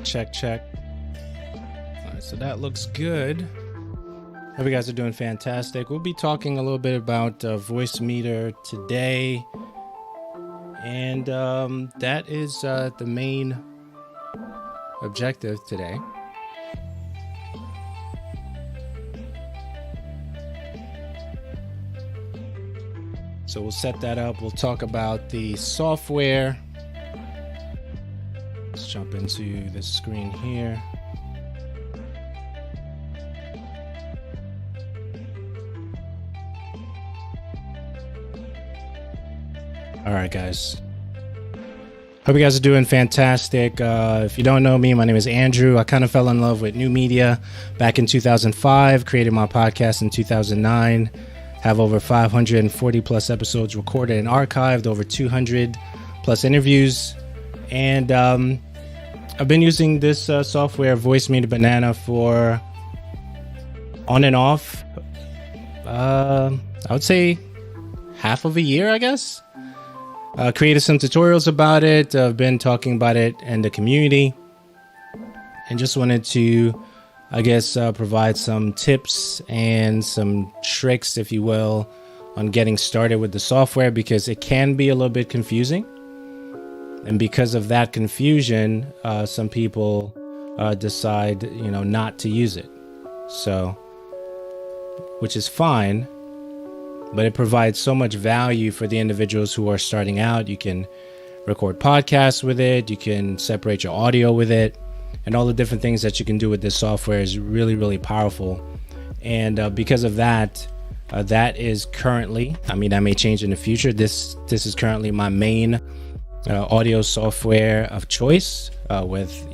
Check. All right, so that looks good. Hope you guys are doing fantastic. We'll be talking a little bit about Voicemeeter today. And that is the main objective today. So we'll set that up. We'll talk about the software. Let's jump into this screen here. All right, guys. Hope you guys are doing fantastic. If you don't know me, my name is Andrew. I kind of fell in love with new media back in 2005, created my podcast in 2009, have over 540 plus episodes recorded and archived, over 200 plus interviews. And I've been using this software, Voicemeeter Banana, for on and off, I would say half of a year, I guess. Created some tutorials about it. I've been talking about it in the community and just wanted to, I guess, provide some tips and some tricks, if you will, on getting started with the software, because it can be a little bit confusing. And because of that confusion, some people decide, not to use it. So, which is fine. But it provides so much value for the individuals who are starting out. You can record podcasts with it. You can separate your audio with it. And all the different things that you can do with this software is really, really powerful. And because of that, that is currently, that may change in the future. This is currently my main audio software of choice with,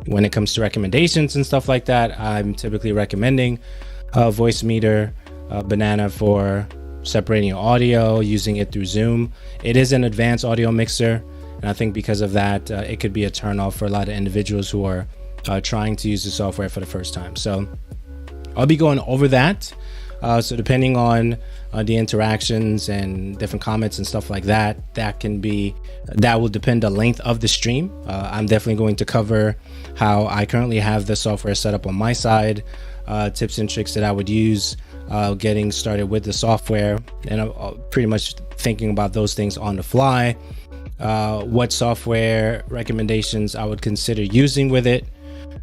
when it comes to recommendations and stuff like that. I'm typically recommending Voicemeeter Banana for separating your audio, using it through Zoom. It is an advanced audio mixer, and I think because of that, it could be a turnoff for a lot of individuals who are trying to use the software for the first time. So I'll be going over that. So depending on the interactions and different comments and stuff like that, that will depend the length of the stream. I'm definitely going to cover how I currently have the software set up on my side, tips and tricks that I would use getting started with the software, and pretty much thinking about those things on the fly. What software recommendations I would consider using with it.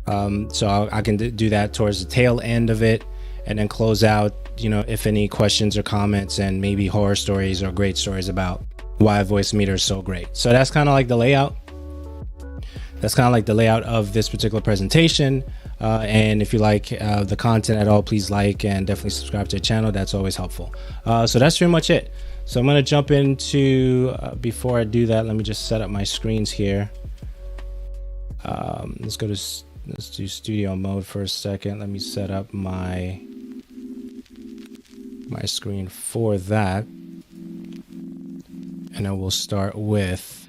So I can do that towards the tail end of it, and then close out, if any questions or comments, and maybe horror stories or great stories about why Voicemeeter is so great. So that's kind of like the layout. That's kind of like the layout of this particular presentation. And if you like the content at all, please like and definitely subscribe to the channel. That's always helpful. So that's pretty much it. So I'm going to jump into, before I do that, let me just set up my screens here. Let's do studio mode for a second. Let me set up my screen for that. And then we'll start with,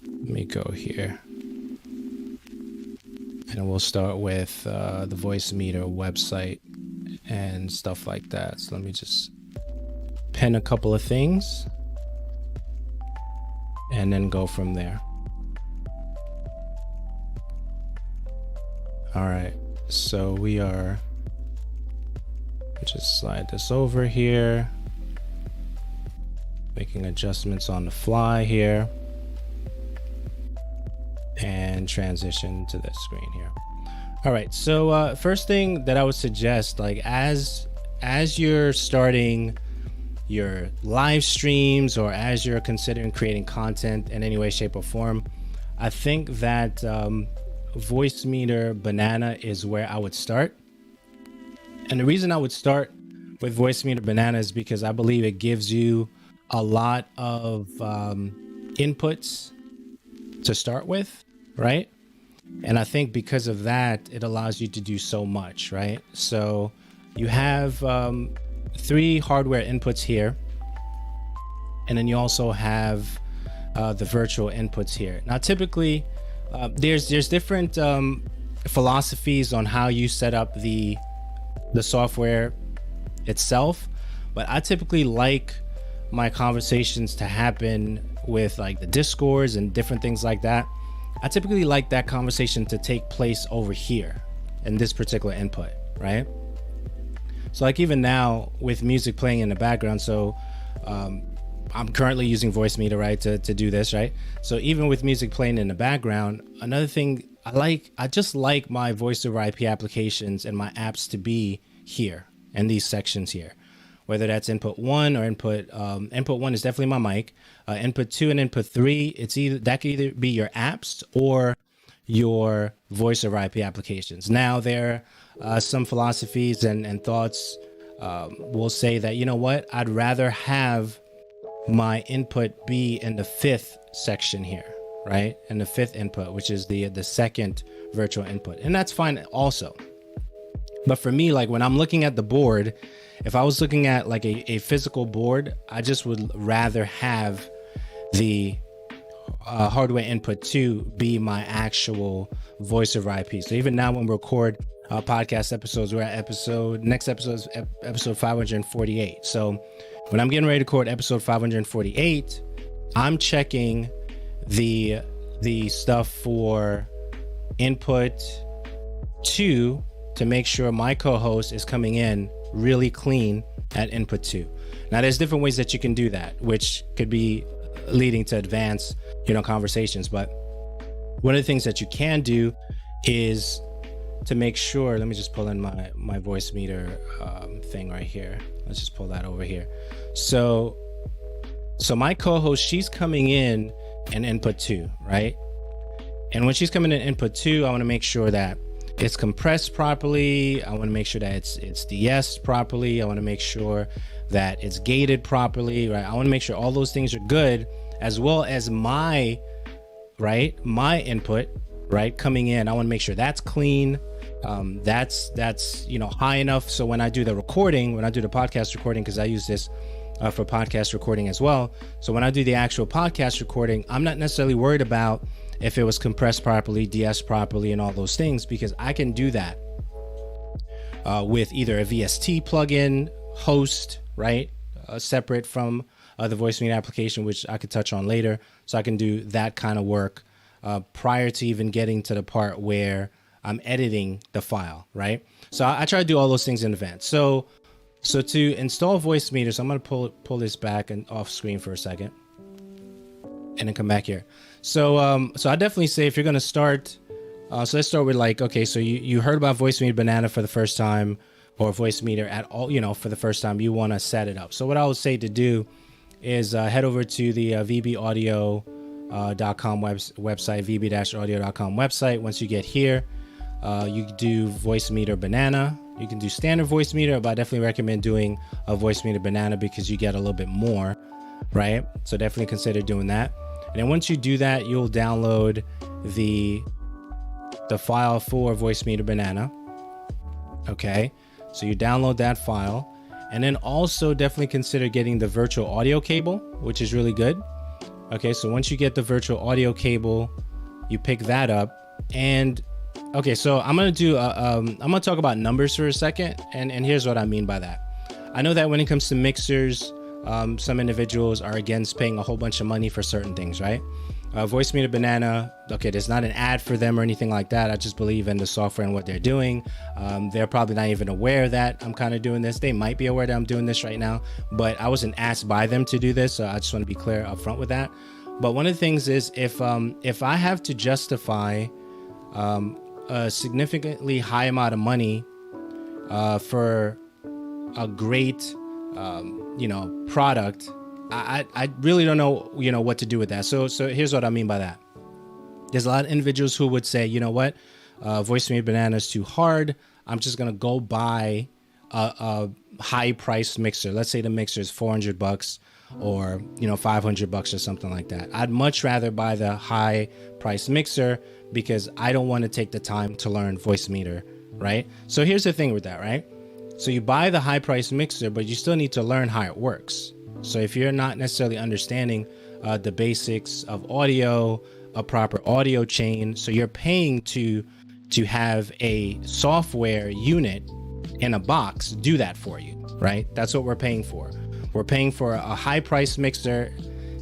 let me go here. And we'll start with the Voicemeeter website and stuff like that. So let me just pin a couple of things and then go from there. All right, so we are, just slide this over here, making adjustments on the fly here, and transition to this screen here. All right, so first thing that I would suggest, like as you're starting your live streams, or as you're considering creating content in any way, shape, or form, I think that Voicemeeter Banana is where I would start. And the reason I would start with Voicemeeter Banana is because I believe it gives you a lot of inputs to start with, right? And I think because of that, it allows you to do so much, right? So you have 3 hardware inputs here, and then you also have the virtual inputs here. Now, typically, there's different philosophies on how you set up the software itself, but I typically like my conversations to happen with like the Discords and different things like that, I typically like that conversation to take place over here in this particular input, right? So like even now with music playing in the background, so I'm currently using Voicemeeter, right, to do this, right? So even with music playing in the background, another thing I just like my voice over IP applications and my apps to be here in these sections here, whether that's input 1 or input 1 is definitely my mic, input 2 and input 3, that could either be your apps or your voice over IP applications. Now there are some philosophies and thoughts will say that, you know what, I'd rather have my input be in the 5th section here, right? In the 5th input, which is the second virtual input. And that's fine also. But for me, like when I'm looking at the board, if I was looking at like a physical board, I just would rather have the hardware input 2 be my actual voice over IP. So even now when we record podcast episodes, we're at next episode is episode 548. So when I'm getting ready to record episode 548, I'm checking the stuff for input 2 to make sure my co-host is coming in really clean at input 2. Now there's different ways that you can do that, which could be leading to advanced, conversations. But one of the things that you can do is to make sure, let me just pull in my Voicemeeter thing right here. Let's just pull that over here. So my co-host, she's coming in input 2, right? And when she's coming in input 2, I want to make sure that it's compressed properly. I want to make sure that it's de-essed properly. I want to make sure that it's gated properly, right? I want to make sure all those things are good, as well as my input, right, coming in. I want to make sure that's clean. That's high enough. So when I do the podcast recording, because I use this for podcast recording as well. So when I do the actual podcast recording, I'm not necessarily worried about if it was compressed properly, de-essed properly, and all those things, because I can do that with either a VST plugin host, right, separate from the Voicemeeter application, which I could touch on later. So I can do that kind of work prior to even getting to the part where I'm editing the file, right? So I try to do all those things in advance. So to install Voicemeeter, so I'm going to pull this back and off screen for a second, and then come back here. So I definitely say if you're going to start, so let's start with like, okay, so you heard about Voicemeeter Banana for the first time, or Voicemeeter at all, for the first time, you want to set it up. So what I would say to do is head over to the vbaudio.com website, vb-audio.com website. Once you get here, you can do Voicemeeter Banana. You can do standard Voicemeeter, but I definitely recommend doing a Voicemeeter Banana because you get a little bit more, right? So definitely consider doing that. And then once you do that, you'll download the file for Voicemeeter Banana. Okay, so you download that file, and then also definitely consider getting the virtual audio cable, which is really good. Okay, so once you get the virtual audio cable, you pick that up. And okay, so I'm gonna talk about numbers for a second, and here's what I mean by that. I know that when it comes to mixers, some individuals are against paying a whole bunch of money for certain things, right? Voicemeeter Banana, okay, there's not an ad for them or anything like that. I just believe in the software and what they're doing. They're probably not even aware that I'm kind of doing this. They might be aware that I'm doing this right now, but I wasn't asked by them to do this, so I just want to be clear up front with that. But one of the things is if I have to justify a significantly high amount of money for a great product, I really don't know what to do with that. So here's what I mean by that. There's a lot of individuals who would say, you know what, Voicemeeter Banana is too hard. I'm just gonna go buy a high priced mixer. Let's say the mixer is $400 or $500 or something like that. I'd much rather buy the high priced mixer because I don't want to take the time to learn Voicemeeter, right? So here's the thing with that, right? So you buy the high priced mixer, but you still need to learn how it works. So if you're not necessarily understanding the basics of audio, a proper audio chain, so you're paying to have a software unit in a box do that for you, right? That's what we're paying for. We're paying for a high price mixer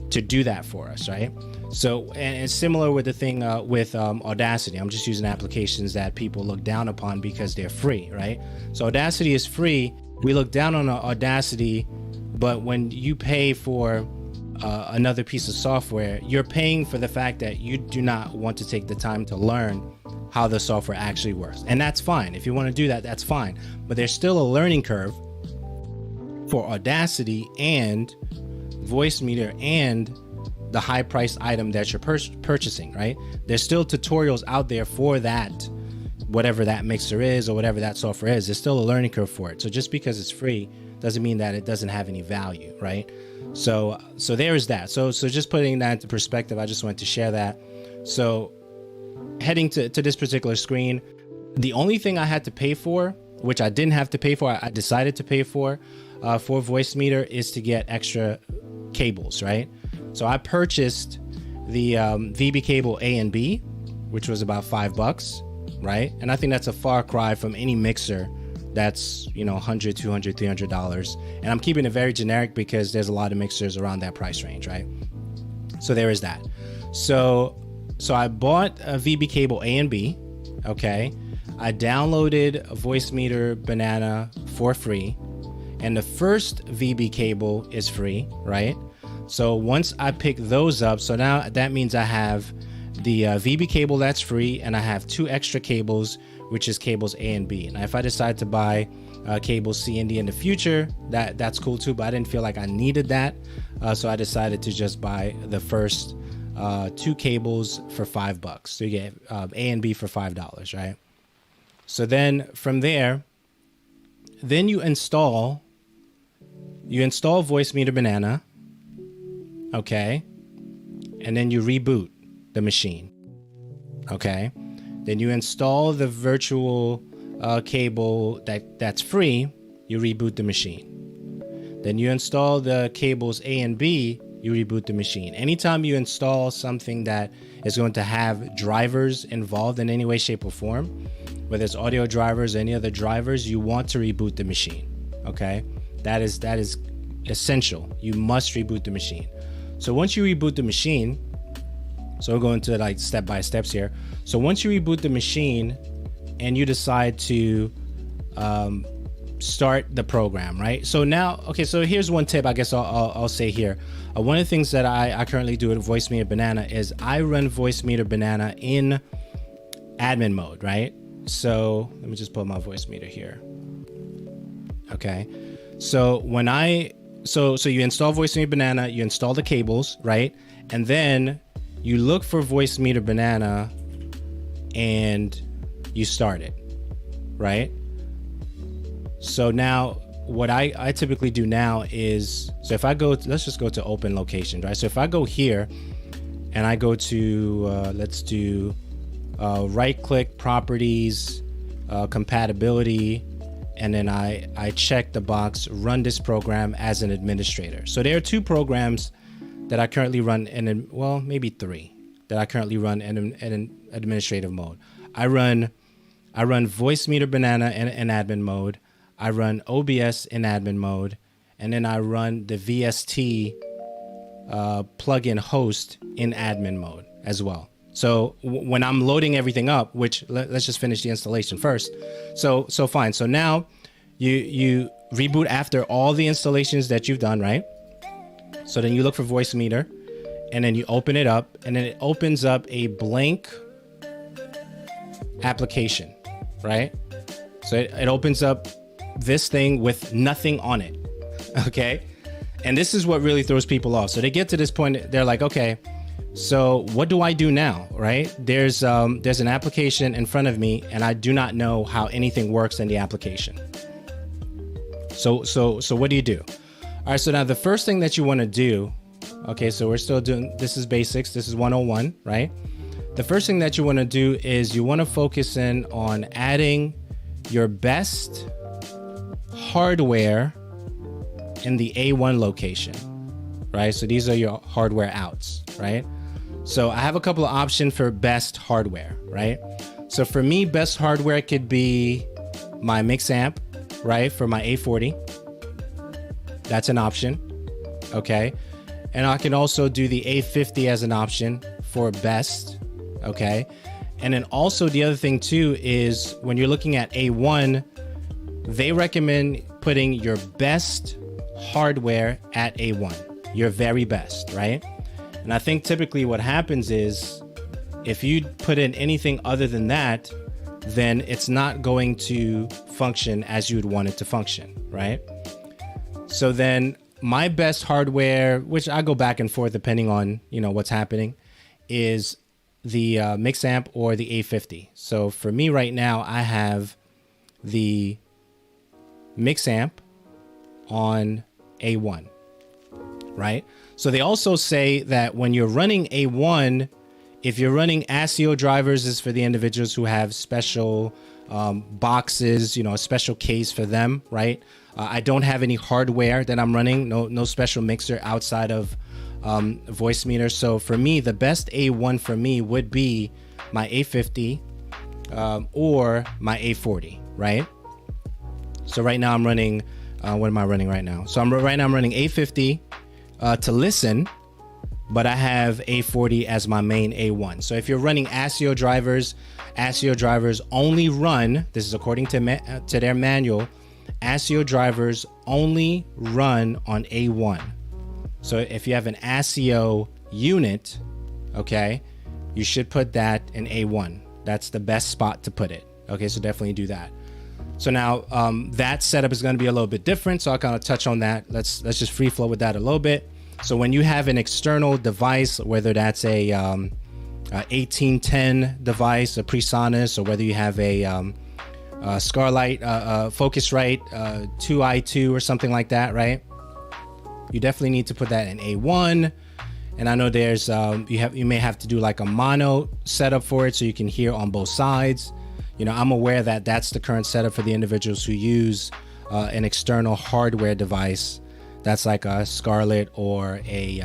to do that for us, right? So, and it's similar with the thing with Audacity. I'm just using applications that people look down upon because they're free, right? So Audacity is free. We look down on Audacity, but when you pay for another piece of software, you're paying for the fact that you do not want to take the time to learn how the software actually works. And that's fine. If you want to do that, that's fine. But there's still a learning curve for Audacity and Voicemeeter and the high priced item that you're purchasing, right? There's still tutorials out there for that, whatever that mixer is or whatever that software is. There's still a learning curve for it. So just because it's free doesn't mean that it doesn't have any value, right? So there's that. So just putting that into perspective, I just wanted to share that. So heading to this particular screen, the only thing I had to pay for, which I didn't have to pay for, I decided to pay for Voicemeeter, is to get extra cables, right? So I purchased the VB cable A and B, which was about $5, right? And I think that's a far cry from any mixer that's, $100, $200, $300. And I'm keeping it very generic because there's a lot of mixers around that price range, right? So there is that. So I bought a VB cable A and B, okay? I downloaded a Voicemeeter Banana for free, and the first VB cable is free, right? So once I pick those up, so now that means I have the VB cable that's free, and I have 2 extra cables, which is cables A and B. Now, if I decide to buy cables C and D in the future, that's cool too, but I didn't feel like I needed that. So I decided to just buy the first 2 cables for $5. So you get A and B for $5, right? So then from there, then you install Voicemeeter Banana, okay, and then you reboot the machine, okay. Then you install the virtual cable that's free, you reboot the machine. Then you install the cables A and B, you reboot the machine. Anytime you install something that is going to have drivers involved in any way, shape, or form, whether it's audio drivers or any other drivers, you want to reboot the machine, okay? That is essential. You must reboot the machine. So once you reboot the machine, so we'll go into like step by steps here. So once you reboot the machine and you decide to start the program, right? So now, okay, so here's one tip I guess I'll say here. One of the things that I currently do with Voicemeeter Banana is I run Voicemeeter Banana in admin mode, right? So let me just put my Voicemeeter here. Okay. So when so you install Voicemeeter Banana, you install the cables, right? And then you look for Voicemeeter Banana and you start it, right? So now what I typically do now is, so if I go, let's just go to open location, right? So if I go here and I go to, let's do right click properties, compatibility, and then I check the box, run this program as an administrator. So there are 2 programs that I currently run in, well, maybe 3 that I currently run in an administrative mode. I run Voicemeeter Banana in admin mode. I run OBS in admin mode, and then I run the VST plugin host in admin mode as well. So when I'm loading everything up, which let's just finish the installation first. So fine. So now you reboot after all the installations that you've done, right? So then you look for Voicemeeter, and then you open it up, and then it opens up a blank application, right? So it opens up this thing with nothing on it, okay? And this is what really throws people off. So they get to this point, they're like, okay, so what do I do now, right? There's an application in front of me, and I do not know how anything works in the application. So what do you do? All right, so now the first thing that you want to do, okay, so we're still doing, this is basics, this is 101, right? The first thing that you want to do is you want to focus in on adding your best hardware in the A1 location, right? So these are your hardware outs, right? So I have a couple of options for best hardware, right? So for me, best hardware could be my mix amp, right? For my A40. That's an option, okay? And I can also do the A50 as an option for best, okay? And then also the other thing too is when you're looking at A1, they recommend putting your best hardware at A1, your very best, right? And I think typically what happens is if you put in anything other than that, then it's not going to function as you would want it to function, right? So then my best hardware, which I go back and forth depending on, you know, what's happening, is the mix amp or the A50. So for me right now, I have the mix amp on A1, right? So they also say that when you're running A1, if you're running ASIO drivers, is for the individuals who have special boxes, you know, a special case for them, right? I don't have any hardware that I'm running, no special mixer outside of Voicemeeter. So for me, the best A1 for me would be my A50 or my A40, right? So right now I'm running, what am I running right now? So right now I'm running A50 to listen, but I have A40 as my main A1. So if you're running ASIO drivers only run, this is according to their manual, ASIO drivers only run on A1. So if you have an ASIO unit, okay, you should put that in A1. That's the best spot to put it. Okay, so definitely do that. So now that setup is going to be a little bit different. So I'll kind of touch on that. Let's just free flow with that a little bit. So when you have an external device, whether that's a 1810 device, a PreSonus, or whether you have a Scarlett, Focusrite 2i2 or something like that, right? You definitely need to put that in A1. And I know there's you may have to do like a mono setup for it so you can hear on both sides. You know, I'm aware that that's the current setup for the individuals who use an external hardware device that's like a Scarlett or a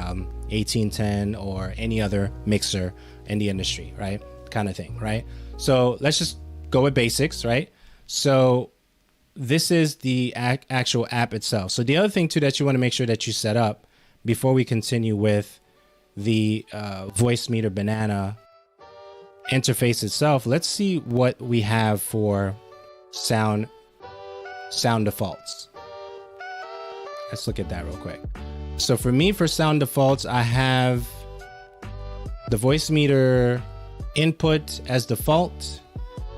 1810 or any other mixer in the industry, right? Kind of thing, right? So let's just go with basics, right? So this is the actual app itself. So the other thing too that you want to make sure that you set up before we continue with the Voicemeeter Banana interface itself, let's see what we have for sound defaults. Let's look at that real quick. So for me, for sound defaults, I have the Voicemeeter input as default,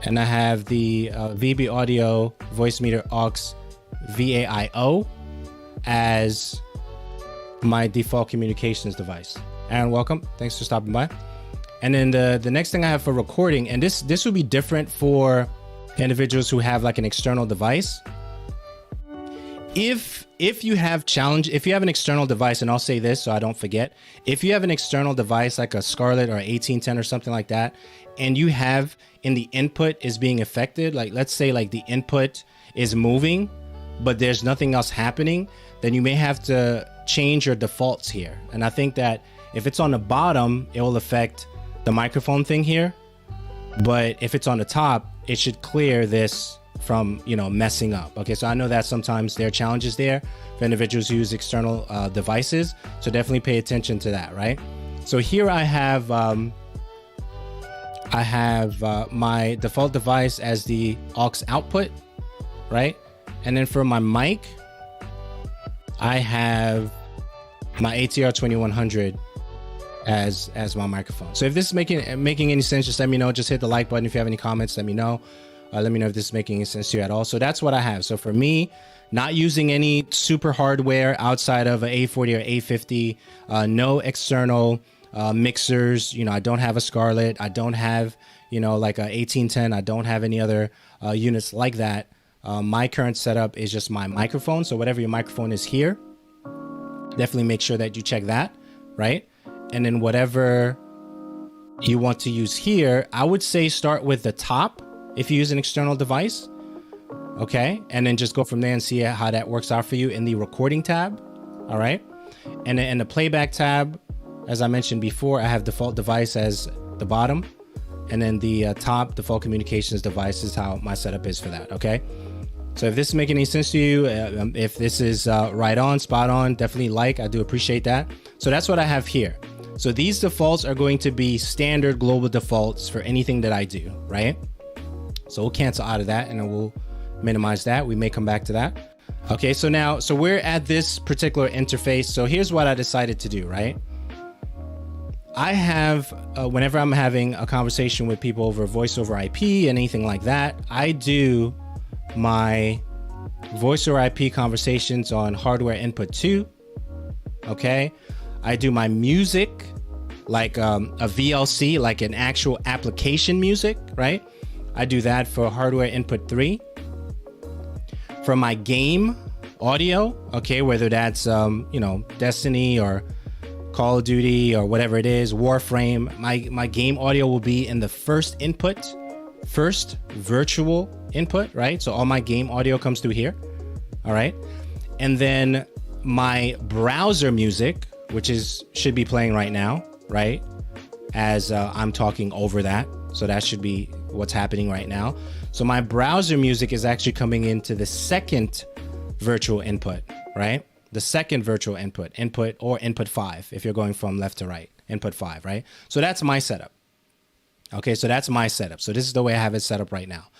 and I have the VB Audio Voicemeeter aux VAIO as my default communications device. Aaron, welcome. Thanks for stopping by. And then the next thing I have for recording, and this would be different for individuals who have like an external device. If you have an external device, and I'll say this so I don't forget, if you have an external device like a Scarlett or 1810 or something like that, and you have in the input is being affected, like let's say like the input is moving, but there's nothing else happening, then you may have to change your defaults here. And I think that if it's on the bottom, it will affect the microphone thing here. But if it's on the top, it should clear this from, you know, messing up. Okay, so I know that sometimes there are challenges there for individuals who use external devices. So definitely pay attention to that, right? So here I have my default device as the aux output, right? And then for my mic, I have my ATR 2100 as my microphone. So if this is making any sense, just let me know. Just hit the like button. If you have any comments, let me know. Let me know if this is making any sense to you at all. So that's what I have. So for me, not using any super hardware outside of an A40 or A50, no external mixers. You know, I don't have a Scarlett. I don't have, you know, like a 1810. I don't have any other units like that. My current setup is just my microphone. So whatever your microphone is here, definitely make sure that you check that, right? And then whatever you want to use here, I would say start with the top if you use an external device, okay? And then just go from there and see how that works out for you in the recording tab, all right? And then in the playback tab, as I mentioned before, I have default device as the bottom, and then the top default communications device is how my setup is for that, okay? So if this is making any sense to you, if this is right on, spot on, definitely like. I do appreciate that. So that's what I have here. So these defaults are going to be standard global defaults for anything that I do, right? So we'll cancel out of that and then we'll minimize that. We may come back to that. Okay, so now, so we're at this particular interface. So here's what I decided to do, right? I have, whenever I'm having a conversation with people over voice over IP and anything like that, I do my voice over IP conversations on hardware input 2. Okay, I do my music like a VLC, like an actual application music, right? I do that for hardware input 3. For my game audio, okay, whether that's you know, Destiny or Call of Duty or whatever it is, Warframe, my game audio will be in the first virtual input, right? So all my game audio comes through here. All right. And then my browser music, which should be playing right now, right? As I'm talking over that. So that should be what's happening right now. So my browser music is actually coming into the second virtual input, right? The second virtual input or input 5, if you're going from left to right, input 5, right? So that's my setup. Okay, so that's my setup. So this is the way I have it set up right now.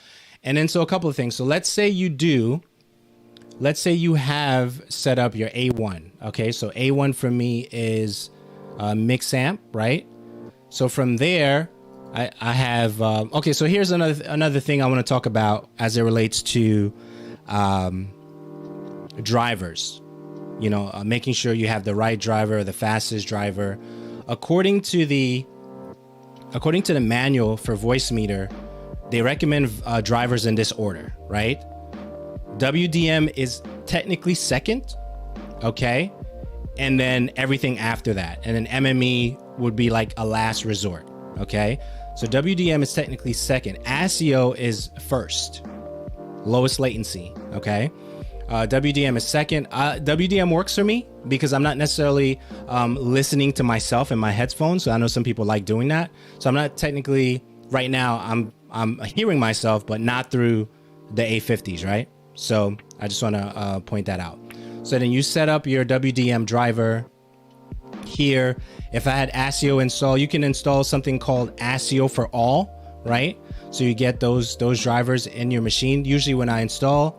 And then so a couple of things. So let's say you have set up your A1. Okay, so A1 for me is mix amp, right? So from there, I have, okay, so here's another thing I want to talk about as it relates to drivers. You know, making sure you have the right driver, the fastest driver. According to the manual for Voicemeeter, they recommend drivers in this order, right? WDM is technically second, okay? And then everything after that. And then MME would be like a last resort, okay? So WDM is technically second. ASIO is first, lowest latency, okay? WDM is second. WDM works for me because I'm not necessarily listening to myself in my headphones. So I know some people like doing that. So I'm not technically, right now, I'm hearing myself, but not through the A50s, right? So I just want to point that out. So then you set up your WDM driver here. If I had ASIO installed, you can install something called ASIO for all, right? So you get those drivers in your machine. Usually when I install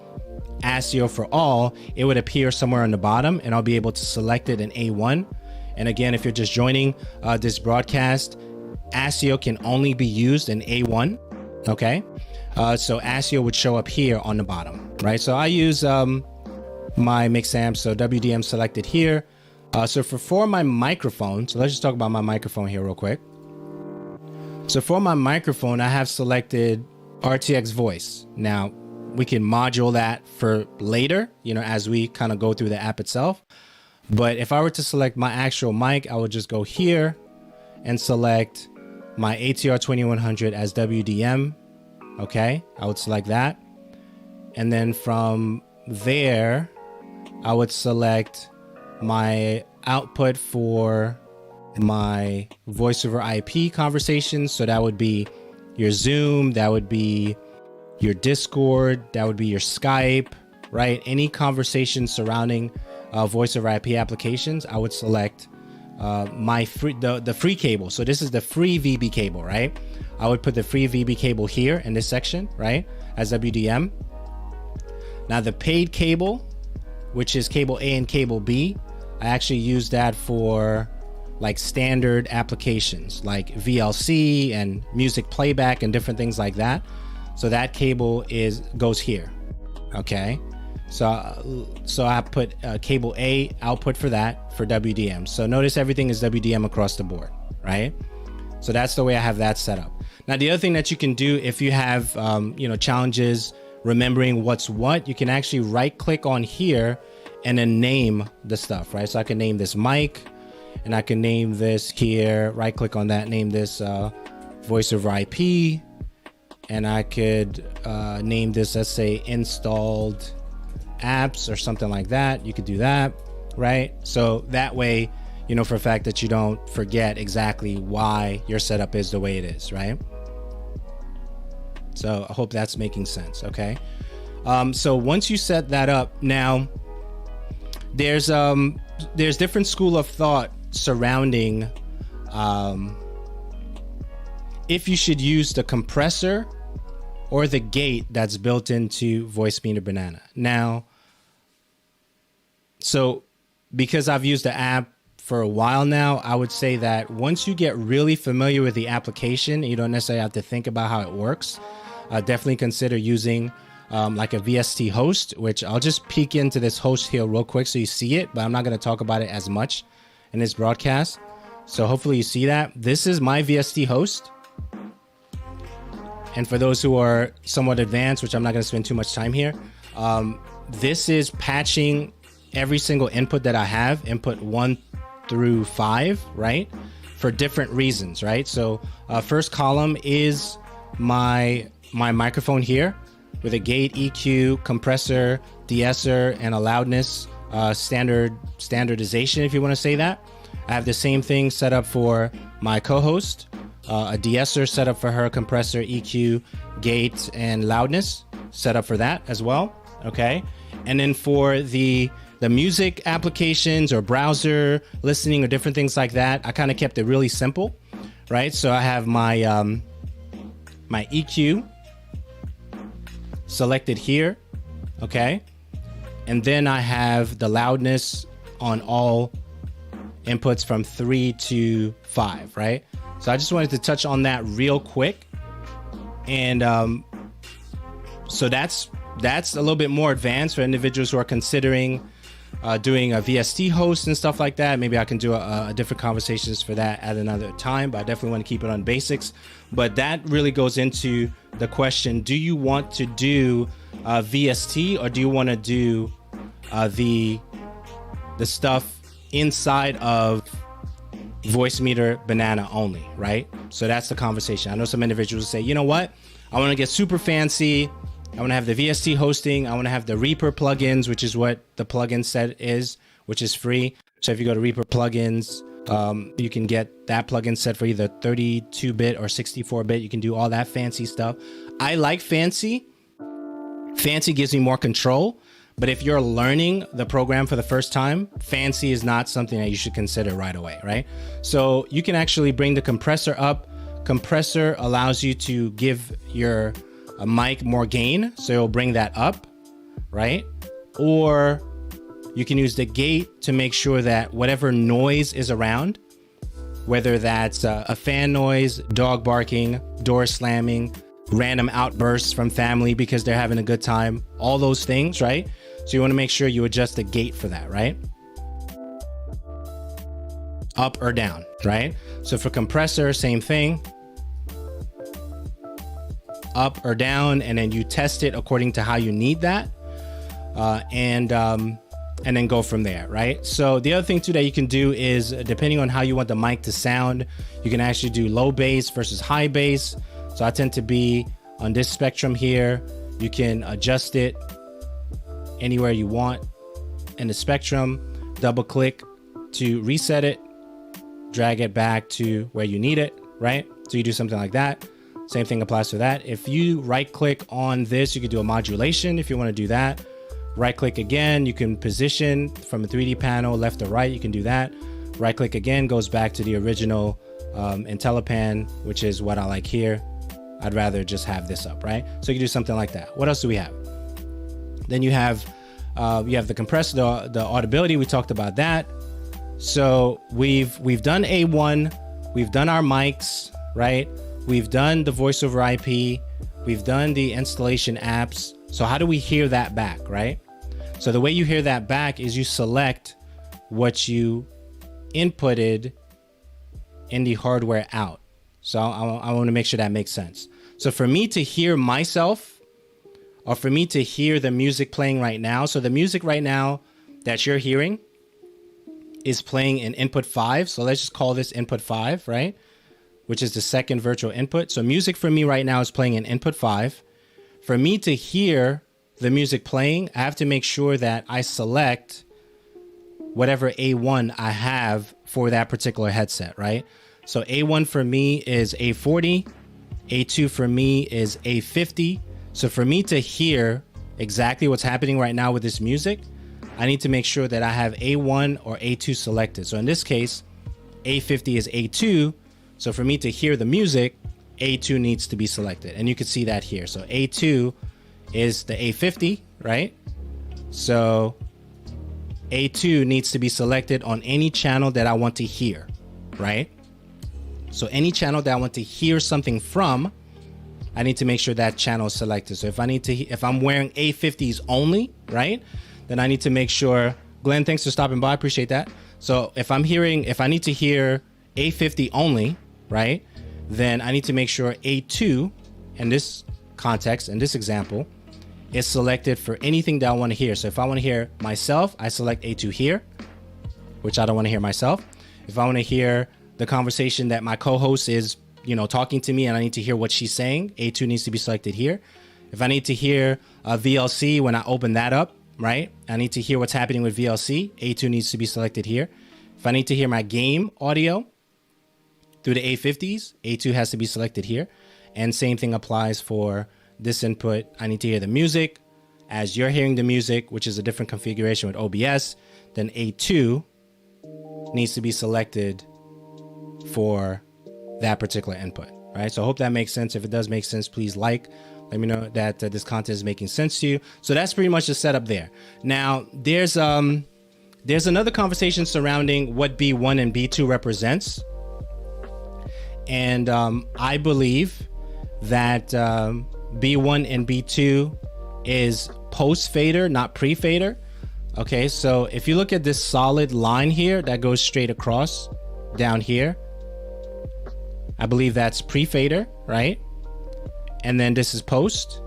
ASIO for all, it would appear somewhere on the bottom and I'll be able to select it in A1. And again, if you're just joining this broadcast, ASIO can only be used in A1, okay? So ASIO would show up here on the bottom, right? So I use my mix amp, so WDM selected here. So for my microphone, so let's just talk about my microphone here real quick. So for my microphone, I have selected RTX voice. Now, we can module that for later, you know, as we kind of go through the app itself. But if I were to select my actual mic, I would just go here and select my ATR 2100 as WDM. Okay, I would select that. And then from there, I would select my output for my voice over IP conversations. So that would be your Zoom, that would be your Discord, that would be your Skype, right? Any conversation surrounding voice over IP applications, I would select the free cable. So this is the free VB cable, right? I would put the free VB cable here in this section, right? As WDM. Now the paid cable, which is cable A and cable B, I actually use that for like standard applications like VLC and music playback and different things like that. So that cable goes here. Okay. So I put cable A output for that for WDM. So notice everything is WDM across the board, right? So that's the way I have that set up. Now, the other thing that you can do if you have, challenges remembering what's what, you can actually right click on here and then name the stuff, right? So I can name this mic and I can name this here, right click on that, name this voice over IP. And I could name this, let's say, installed apps or something like that. You could do that, right? So that way, you know for a fact that you don't forget exactly why your setup is the way it is, right? So I hope that's making sense, okay? So once you set that up, now there's different school of thought surrounding if you should use the compressor or the gate that's built into Voicemeeter Banana. Now, so because I've used the app for a while now, I would say that once you get really familiar with the application, you don't necessarily have to think about how it works. Definitely consider using like a VST host, which I'll just peek into this host here real quick so you see it, but I'm not going to talk about it as much in this broadcast. So hopefully you see that. This is my VST host. And for those who are somewhat advanced, which I'm not going to spend too much time here, this is patching every single input that I have, input 1 through 5, right? For different reasons, right? So first column is my microphone here with a gate, EQ, compressor, de-esser, and a loudness standardization, if you want to say that. I have the same thing set up for my co-host, a de-esser set up for her, compressor, EQ, gate, and loudness set up for that as well. Okay. And then for the music applications or browser listening or different things like that, I kind of kept it really simple, right? So I have my my EQ selected here, okay? And then I have the loudness on all inputs from 3 to 5, right? So I just wanted to touch on that real quick. And so that's a little bit more advanced for individuals who are considering doing a VST host and stuff like that. Maybe I can do a different conversations for that at another time, but I definitely want to keep it on basics. But that really goes into the question, do you want to do VST or do you want to do the stuff inside of Voicemeeter Banana only, right? So that's the conversation. I know some individuals say, you know what? I want to get super fancy. I want to have the VST hosting. I want to have the Reaper plugins, which is what the plugin set is, which is free. So if you go to Reaper plugins, you can get that plugin set for either 32-bit or 64-bit. You can do all that fancy stuff. I like fancy. Fancy gives me more control. But if you're learning the program for the first time, fancy is not something that you should consider right away, right? So you can actually bring the compressor up. Compressor allows you to give your mic more gain, so it'll bring that up, right? Or you can use the gate to make sure that whatever noise is around, whether that's a fan noise, dog barking, door slamming, random outbursts from family because they're having a good time, all those things, right? So you want to make sure you adjust the gate for that, right? Up or down, right? So for compressor, same thing. Up or down, and then you test it according to how you need that, and then go from there, right? So the other thing too that you can do is, depending on how you want the mic to sound, you can actually do low bass versus high bass. So I tend to be on this spectrum here. You can adjust it anywhere you want in the spectrum, double click to reset it, drag it back to where you need it, right? So you do something like that. Same thing applies to that. If you right click on this, you can do a modulation if you want to do that. Right click again, you can position from a 3D panel left to right, you can do that. Right click again goes back to the original IntelliPan, which is what I like here. I'd rather just have this up, right? So you can do something like that. What else do we have? Then you have the compressor, the audibility. We talked about that. So we've done A1, we've done our mics, right? We've done the voice over IP, we've done the installation apps. So how do we hear that back, right? So the way you hear that back is you select what you inputted in the hardware out. So I want to make sure that makes sense. So for me to hear myself, or for me to hear the music playing right now, so the music right now that you're hearing is playing in input 5. So let's just call this input 5, right? Which is the second virtual input. So music for me right now is playing in input 5. For me to hear the music playing, I have to make sure that I select whatever A1 I have for that particular headset, right? So A1 for me is A40, A2 for me is A50. So for me to hear exactly what's happening right now with this music, I need to make sure that I have A1 or A2 selected. So in this case, A50 is A2. So for me to hear the music, A2 needs to be selected. And you can see that here. So A2 is the A50, right? So A2 needs to be selected on any channel that I want to hear, right? So any channel that I want to hear something from, I need to make sure that channel is selected. So if I'm wearing A50s only, right? Then I need to make sure, Glenn, thanks for stopping by. I appreciate that. So if I need to hear A50 only, right? Then I need to make sure A2 in this context, in this example, is selected for anything that I want to hear. So if I want to hear myself, I select A2 here, which I don't want to hear myself. If I want to hear the conversation that my co-host is, talking to me and I need to hear what she's saying, A2 needs to be selected here. If I need to hear VLC when I open that up, right? I need to hear what's happening with VLC, A2 needs to be selected here. If I need to hear my game audio through the A50s, A2 has to be selected here. And same thing applies for this input. I need to hear the music. As you're hearing the music, which is a different configuration with OBS, then A2 needs to be selected for that particular input, right? So I hope that makes sense. If it does make sense, please let me know that this content is making sense to you. So that's pretty much the setup there. Now, there's another conversation surrounding what B1 and B2 represents. And I believe that B1 and B2 is post fader, not pre fader. Okay, so if you look at this solid line here that goes straight across down here, I believe that's pre fader, right? And then this is post,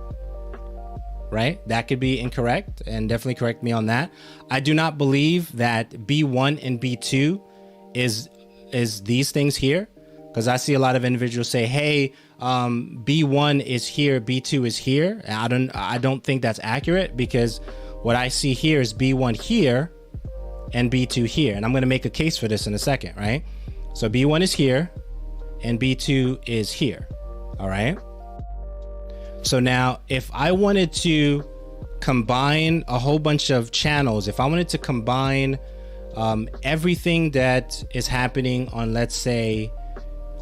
right? That could be incorrect, and definitely correct me on that. I do not believe that B1 and B2 is these things here, because I see a lot of individuals say, hey, B1 is here, B2 is here. I don't think that's accurate, because what I see here is B1 here and B2 here. And I'm going to make a case for this in a second, right? So B1 is here and B2 is here. All right. So now if I wanted to combine a whole bunch of channels, if I wanted to combine everything that is happening on, let's say,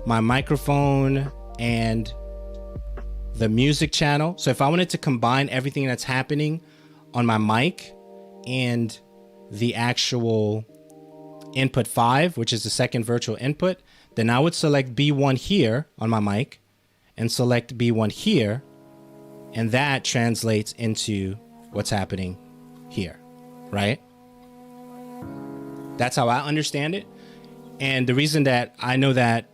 my microphone and the music channel. So if I wanted to combine everything that's happening on my mic and the actual input 5, which is the second virtual input, then I would select B1 here on my mic and select B1 here. And that translates into what's happening here, right? That's how I understand it. And the reason that I know that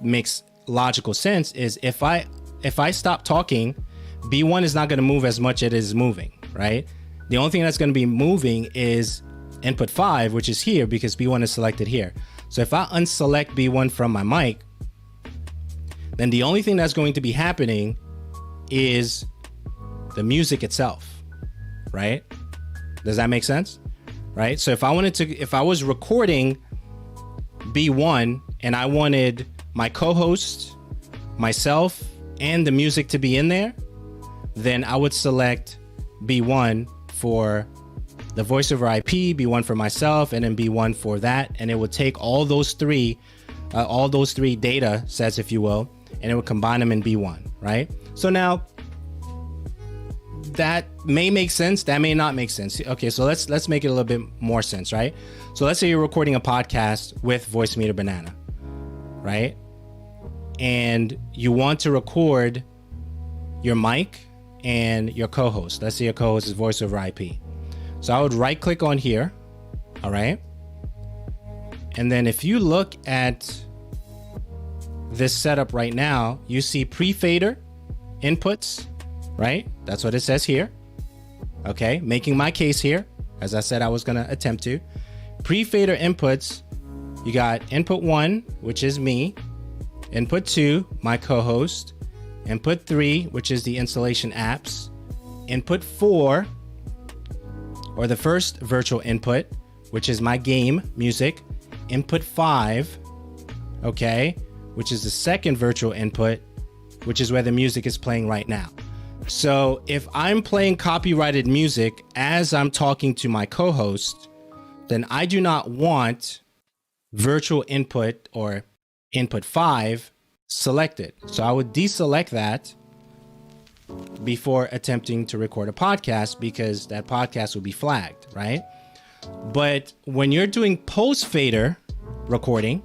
makes logical sense is if I stop talking, B1 is not going to move as much as it is moving, right? The only thing that's going to be moving is input 5, which is here, because B1 is selected here. So if I unselect B1 from my mic, then the only thing that's going to be happening is the music itself, right? Does that make sense? Right? So if I was recording B1 and I wanted my co-host, myself, and the music to be in there, then I would select B1 for the voice over IP, B1 for myself, and then B1 for that. And it would take all those three data sets, if you will, and it would combine them in B1, right? So now that may make sense, that may not make sense. Okay, so let's make it a little bit more sense, right? So let's say you're recording a podcast with Voicemeeter Banana, right? And you want to record your mic and your co-host. Let's say your co-host is voice over IP. So I would right click on here, all right? And then if you look at this setup right now, you see pre-fader inputs, right? That's what it says here. Okay, making my case here, as I said I was gonna attempt to. Pre-fader inputs, you got input 1, which is me, input 2, my co-host, input 3, which is the installation apps, input 4, or the first virtual input, which is my game music, input 5, okay, which is the second virtual input, which is where the music is playing right now. So if I'm playing copyrighted music as I'm talking to my co-host, then I do not want virtual input or input 5 selected. So I would deselect that before attempting to record a podcast, because that podcast will be flagged, right? But when you're doing post fader recording,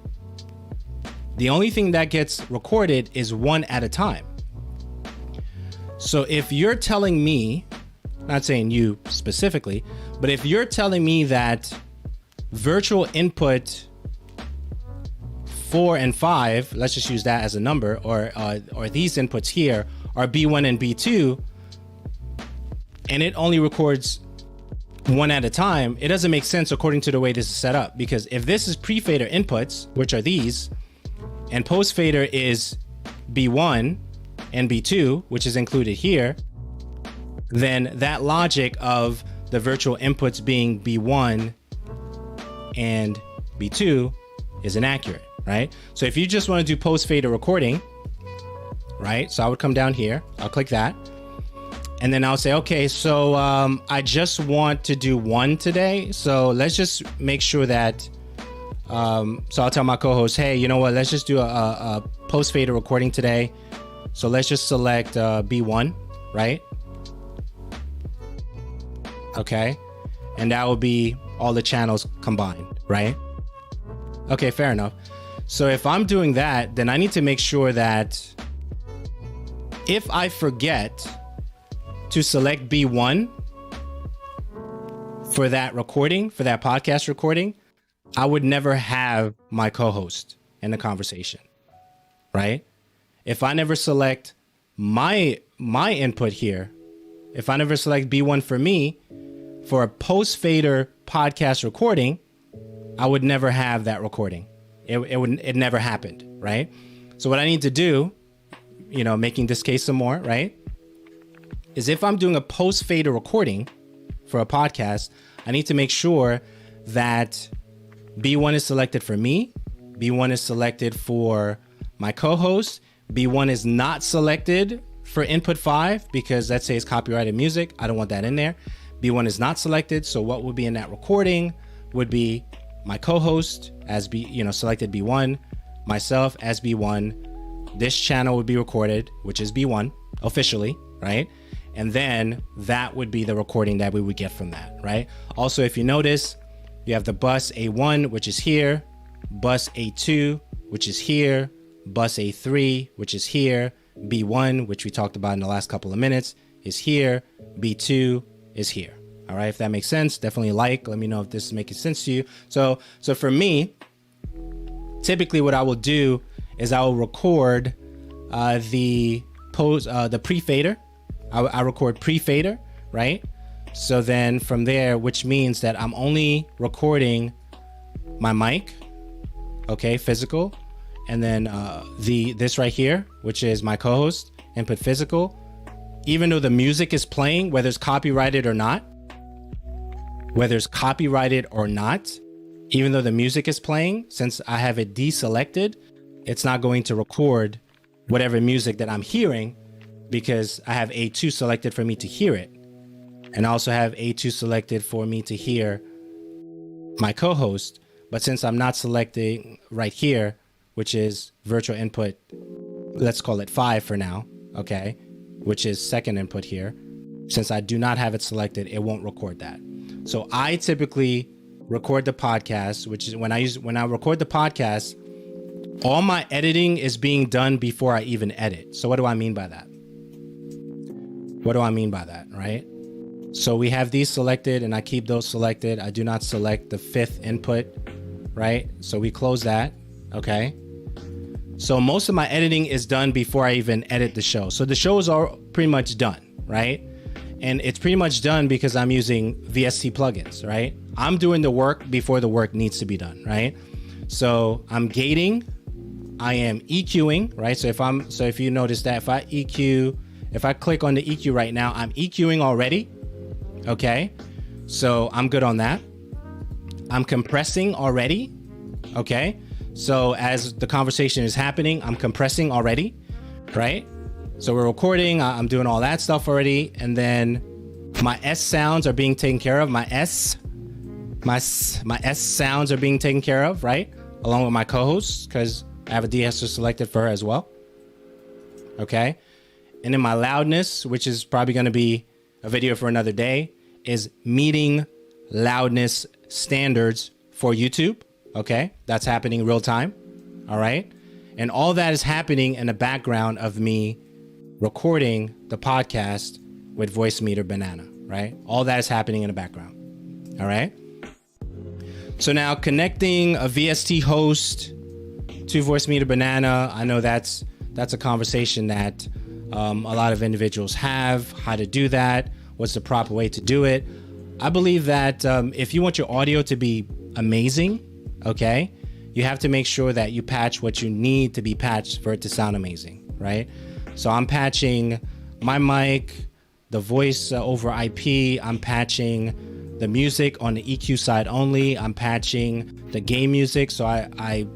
the only thing that gets recorded is one at a time. So if you're telling me, not saying you specifically, but if you're telling me that virtual input 4 and 5, let's just use that as a number, or these inputs here are B1 and B2, and it only records one at a time, it doesn't make sense according to the way this is set up. Because if this is pre-fader inputs, which are these, and post-fader is B1 and B2, which is included here, then that logic of the virtual inputs being B1 and B2 is inaccurate, right? So if you just want to do post-fader recording, right? So I would come down here, I'll click that, and then I'll say, okay, so I just want to do one today. So let's just make sure that, so I'll tell my co-host, hey, you know what? Let's just do a post-fader recording today. So let's just select B1, right? Okay. And that will be all the channels combined, right? Okay, fair enough. So if I'm doing that, then I need to make sure that if I forget to select B1 for that recording, for that podcast recording, I would never have my co-host in the conversation, right? If I never select my input here, if I never select B1 for me for a post-fader podcast recording, I would never have that recording. It never happened, right? So what I need to do, you know, making this case some more, right, is if I'm doing a post-fader recording for a podcast, I need to make sure that B1 is selected for me, B1 is selected for my co-host, B1 is not selected for input 5 because let's say it's copyrighted music. I don't want that in there. B1 is not selected. So what would be in that recording would be my co-host as selected B1, myself as B1. This channel would be recorded, which is B1 officially, right? And then that would be the recording that we would get from that, right? Also, if you notice, you have the bus A1, which is here, bus A2, which is here, bus A3, which is here, B1, which we talked about in the last couple of minutes, is here, B2 is here. All right, if that makes sense, definitely let me know if this is making sense to you. So for me, typically what I will do is I will record the pre-fader. I record pre-fader, right? So then from there, which means that I'm only recording my mic, okay, physical, and then this right here, which is my co-host, input physical. Even though the music is playing, whether it's copyrighted or not, even though the music is playing, since I have it deselected, it's not going to record whatever music that I'm hearing because I have A2 selected for me to hear it. And I also have A2 selected for me to hear my co-host. But since I'm not selecting right here, which is virtual input, let's call it 5 for now, okay, which is second input here. Since I do not have it selected, it won't record that. So I typically record the podcast, which is when I record the podcast, all my editing is being done before I even edit. So what do I mean by that? Right? So we have these selected and I keep those selected. I do not select the 5th input, right? So we close that, okay? So most of my editing is done before I even edit the show. So the show is all pretty much done, right? And it's pretty much done because I'm using VST plugins, right? I'm doing the work before the work needs to be done, right? So I'm gating, I am EQing, right? So if you notice that if I click on the EQ right now, I'm EQing already, okay? So I'm good on that. I'm compressing already, okay? So as the conversation is happening, I'm compressing already, right? So we're recording. I'm doing all that stuff already. And then my S sounds are being taken care of. My S sounds are being taken care of, right? Along with my co-hosts, because I have a de-esser selected for her as well. Okay. And then my loudness, which is probably going to be a video for another day, is meeting loudness standards for YouTube. Okay. That's happening real time. All right. And all that is happening in the background of me recording the podcast with Voicemeeter Banana, right? All that is happening in the background. All right. So now connecting a VST host to Voicemeeter Banana, I know that's a conversation that a lot of individuals have. How to do that? What's the proper way to do it? I believe that if you want your audio to be amazing, okay, you have to make sure that you patch what you need to be patched for it to sound amazing, right? So I'm patching my mic, the voice over IP. I'm patching the music on the EQ side only. I'm patching the game music, so I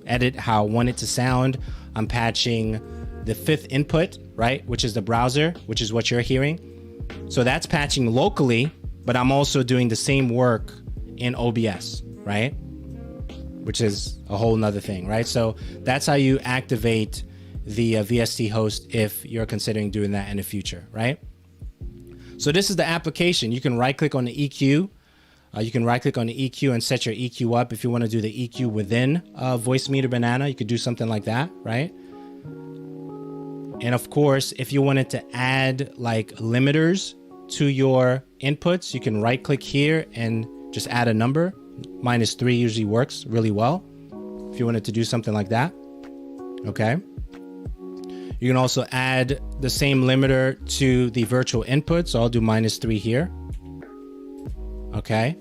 edit how I want it to sound. I'm patching the fifth input, right, which is the browser, which is what you're hearing. So that's patching locally, but I'm also doing the same work in OBS, right, which is a whole nother thing, right? So that's how you activate the VST host if you're considering doing that in the future, right? So this is the application. You can right click on the EQ. You can right click on the EQ and set your EQ up. If you want to do the EQ within Voicemeeter Banana, you could do something like that, right? And of course, if you wanted to add like limiters to your inputs, you can right click here and just add a number. -3 usually works really well if you wanted to do something like that. Okay. You can also add the same limiter to the virtual input. So I'll do -3 here. Okay.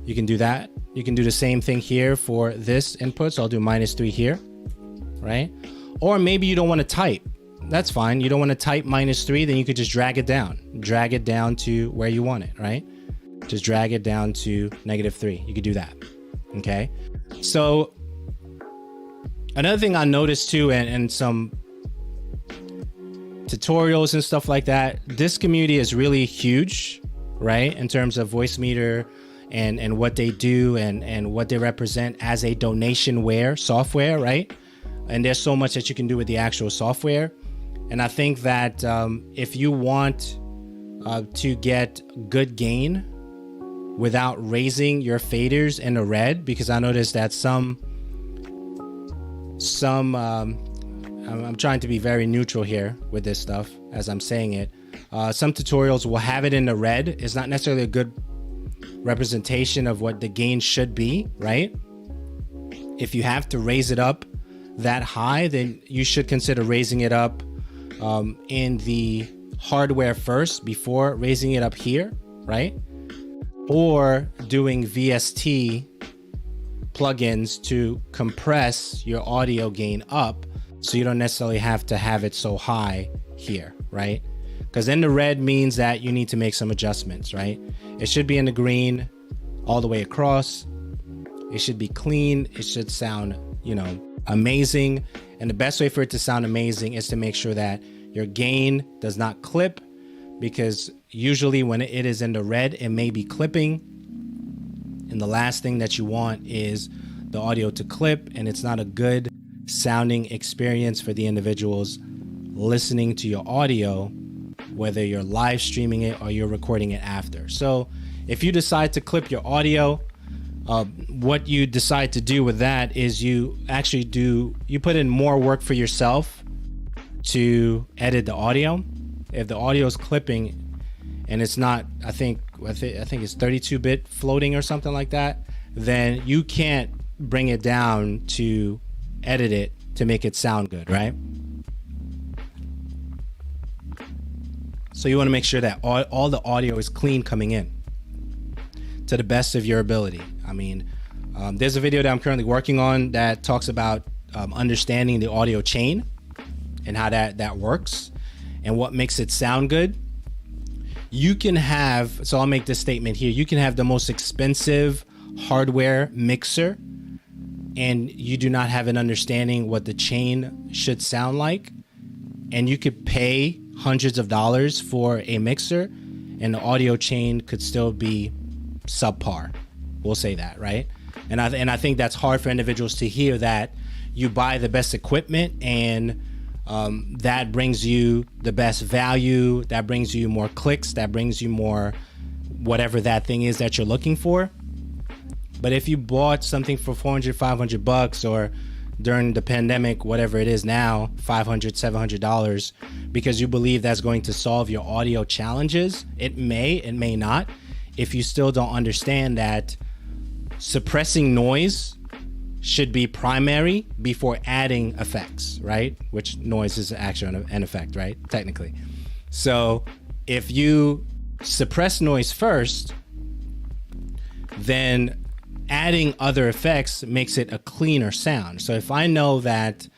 You can do that. You can do the same thing here for this input. So I'll do -3 here, right? Or maybe you don't want to type. That's fine. You don't want to type -3, then you could just drag it down. Drag it down to where you want it, right? Just drag it down to -3. You could do that. Okay. So another thing I noticed too, and some tutorials and stuff like that, this community is really huge, right, in terms of Voicemeeter and what they do and what they represent as a donationware software, right? And there's so much that you can do with the actual software. And I think that if you want to get good gain without raising your faders in the red, because I noticed that I'm trying to be very neutral here with this stuff as I'm saying it. Some tutorials will have it in the red. It's not necessarily a good representation of what the gain should be, right? If you have to raise it up that high, then you should consider raising it up in the hardware first before raising it up here, right? Or doing VST plugins to compress your audio gain up so you don't necessarily have to have it so high here, right? Because in the red means that you need to make some adjustments, right? It should be in the green all the way across. It should be clean. It should sound, amazing. And the best way for it to sound amazing is to make sure that your gain does not clip, because usually when it is in the red, it may be clipping. And the last thing that you want is the audio to clip, and it's not a good sounding experience for the individuals listening to your audio, whether you're live streaming it or you're recording it after. So if you decide to clip your audio, what you decide to do with that is you put in more work for yourself to edit the audio. If the audio is clipping and it's not, I think it's 32-bit floating or something like that, then you can't bring it down to edit it to make it sound good, right? So you want to make sure that all the audio is clean coming in to the best of your ability. I mean, there's a video that I'm currently working on that talks about understanding the audio chain and how that works and what makes it sound good. You can have, so I'll make this statement here, you can have the most expensive hardware mixer and you do not have an understanding what the chain should sound like, and you could pay hundreds of dollars for a mixer and the audio chain could still be subpar. We'll say that, right? And I think that's hard for individuals to hear, that you buy the best equipment and that brings you the best value, that brings you more clicks, that brings you more whatever that thing is that you're looking for. But if you bought something for 400, 500 bucks, or during the pandemic, whatever it is now, $500, $700, because you believe that's going to solve your audio challenges, it may not. If you still don't understand that suppressing noise should be primary before adding effects, right? Which noise is actually an effect, right? Technically. So if you suppress noise first, then adding other effects makes it a cleaner sound. So if I know that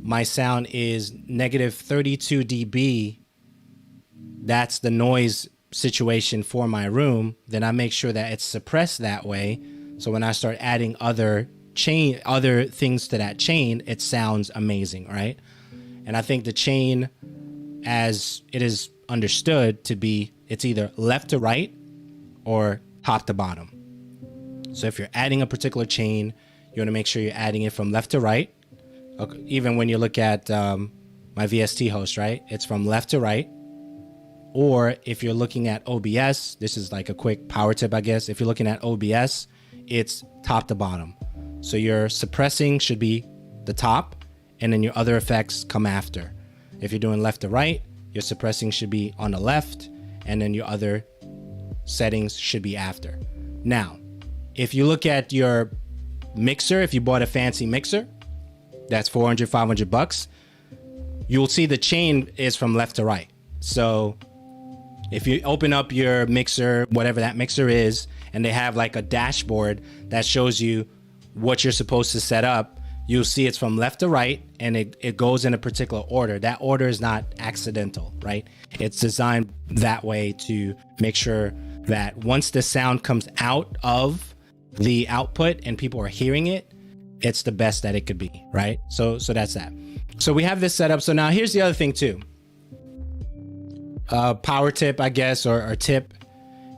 my sound is negative 32 dB, that's the noise situation for my room, then I make sure that it's suppressed that way. So when I start adding other things to that chain, it sounds amazing, right? And I think the chain, as it is understood to be, it's either left to right or top to bottom. So if you're adding a particular chain, you want to make sure you're adding it from left to right. Okay, even when you look at my VST host, right? It's from left to right. Or if you're looking at OBS, this is like a quick power tip, I guess. If you're looking at OBS, it's top to bottom. So your suppressing should be the top, and then your other effects come after. If you're doing left to right, your suppressing should be on the left, and then your other settings should be after. Now, if you look at your mixer, if you bought a fancy mixer, that's 400, 500 bucks, you'll see the chain is from left to right. So if you open up your mixer, whatever that mixer is, and they have like a dashboard that shows you what you're supposed to set up, you'll see it's from left to right, and it goes in a particular order. That order is not accidental, right? It's designed that way to make sure that once the sound comes out of the output and people are hearing it, it's the best that it could be, right? So that's that. So we have this set up. So now here's the other thing too. Power tip, I guess, or tip.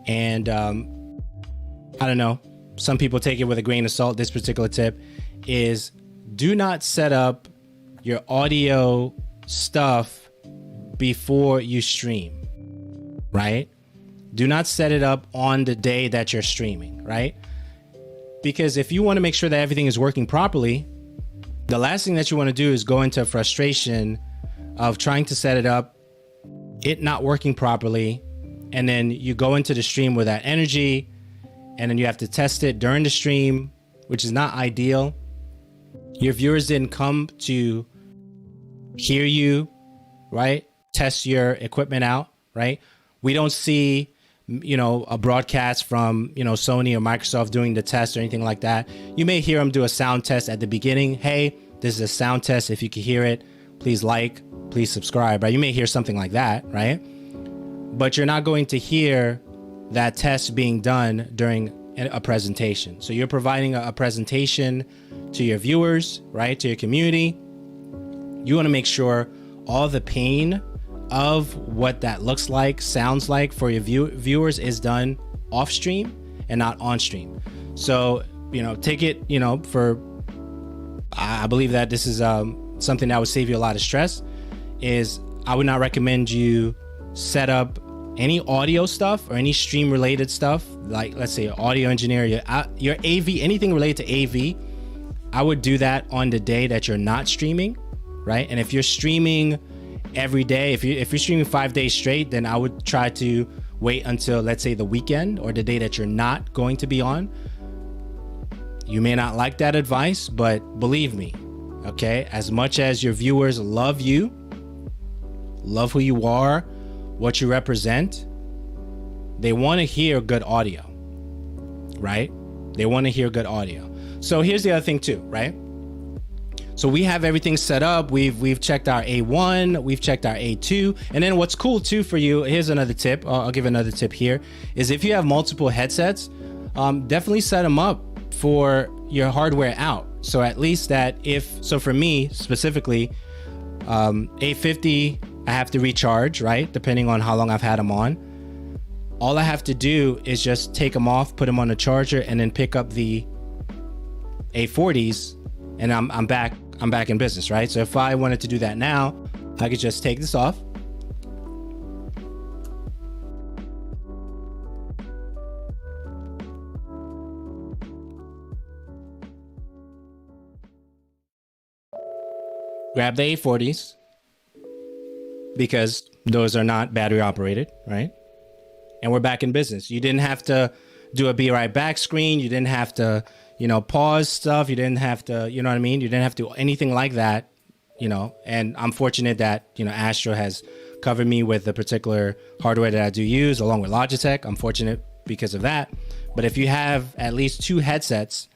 And I don't know, some people take it with a grain of salt. This particular tip is, do not set up your audio stuff before you stream, right? Do not set it up on the day that you're streaming, right? Because if you want to make sure that everything is working properly, the last thing that you want to do is go into frustration of trying to set it up, it not working properly, and then you go into the stream with that energy, and then you have to test it during the stream, which is not ideal. Your viewers didn't come to hear you, right? Test your equipment out, right? We don't see, a broadcast from, Sony or Microsoft doing the test or anything like that. You may hear them do a sound test at the beginning. Hey, this is a sound test. If you can hear it, please please subscribe, right? You may hear something like that, right? But you're not going to hear that test being done during a presentation. So you're providing a presentation to your viewers, right? To your community. You want to make sure all the pain of what that looks like, sounds like for your viewers is done off stream and not on stream. So, take it, I believe that this is something that would save you a lot of stress. Is I would not recommend you set up any audio stuff or any stream related stuff, like let's say audio engineer, your AV, anything related to AV. I would do that on the day that you're not streaming, right? And if you're streaming every day, if you're streaming 5 days straight, then I would try to wait until, let's say, the weekend or the day that you're not going to be on. You may not like that advice, but believe me, okay, as much as your viewers love you, love who you are, what you represent, they want to hear good audio, right? They want to hear good audio. So here's the other thing too, right? So we have everything set up. We've checked our A1, we've checked our A2. And then what's cool too for you, here's another tip. I'll give another tip here, is if you have multiple headsets, definitely set them up for your hardware out. So at least that so for me specifically, 850, I have to recharge, right? Depending on how long I've had them on. All I have to do is just take them off, put them on the charger, and then pick up the 840s, and I'm back in business, right? So if I wanted to do that now, I could just take this off. Grab the 840s, because those are not battery operated, right? And we're back in business. You didn't have to do a be right back screen. You didn't have to, pause stuff. You didn't have to, you know what I mean? You didn't have to do anything like that, and I'm fortunate that, Astro has covered me with the particular hardware that I do use along with Logitech. I'm fortunate because of that. But if you have at least 2 headsets,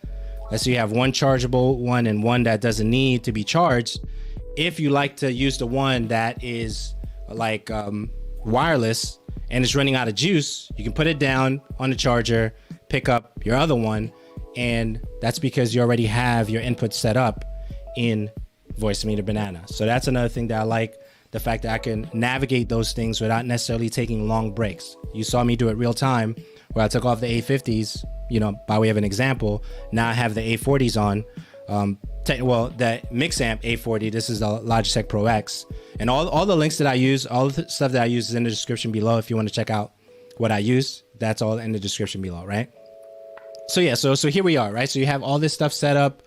let's say you have one chargeable one and one that doesn't need to be charged. If you like to use the one that is like wireless and it's running out of juice, you can put it down on the charger, pick up your other one, and that's because you already have your input set up in Voicemeeter Banana. So that's another thing that I like, the fact that I can navigate those things without necessarily taking long breaks. You saw me do it real time where I took off the 850s, by way of an example. Now I have the 840s on. The Mixamp 840, this is the Logitech Pro X, and all the links that I use, all the stuff that I use is in the description below. If you want to check out what I use, that's all in the description below, right? So yeah, so here we are, right? So you have all this stuff set up.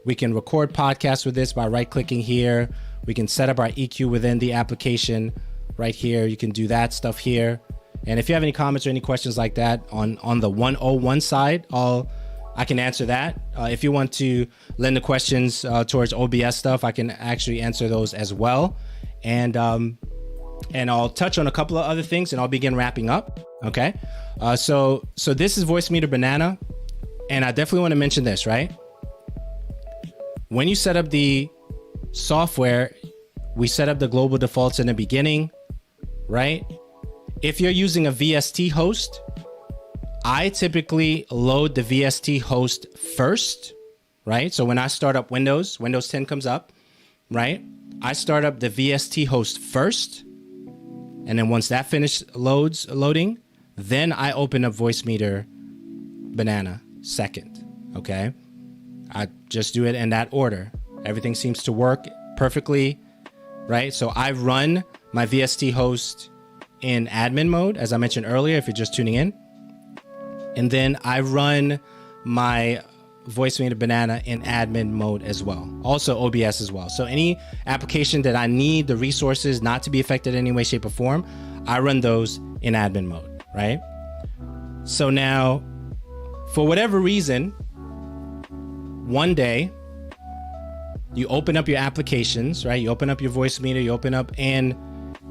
We can record podcasts with this by right clicking here. We can set up our EQ within the application right here. You can do that stuff here. And if you have any comments or any questions like that on the 101 side, I can answer that. If you want to lend the questions towards OBS stuff, I can actually answer those as well. And I'll touch on a couple of other things and I'll begin wrapping up. Okay. So this is Voicemeeter Banana. And I definitely want to mention this, right? When you set up the software, we set up the global defaults in the beginning, right? If you're using a VST host, I typically load the VST host first, right? So when I start up Windows 10 comes up, right? I start up the VST host first. And then once that loading, then I open up Voicemeeter Banana second, okay? I just do it in that order. Everything seems to work perfectly, right? So I run my VST host in admin mode, as I mentioned earlier, if you're just tuning in. And then I run my Voicemeeter Banana in admin mode as well. Also OBS as well. So any application that I need the resources not to be affected in any way, shape, or form, I run those in admin mode, right? So now, for whatever reason, one day, you open up your applications, right? You open up your Voicemeeter, you open up, and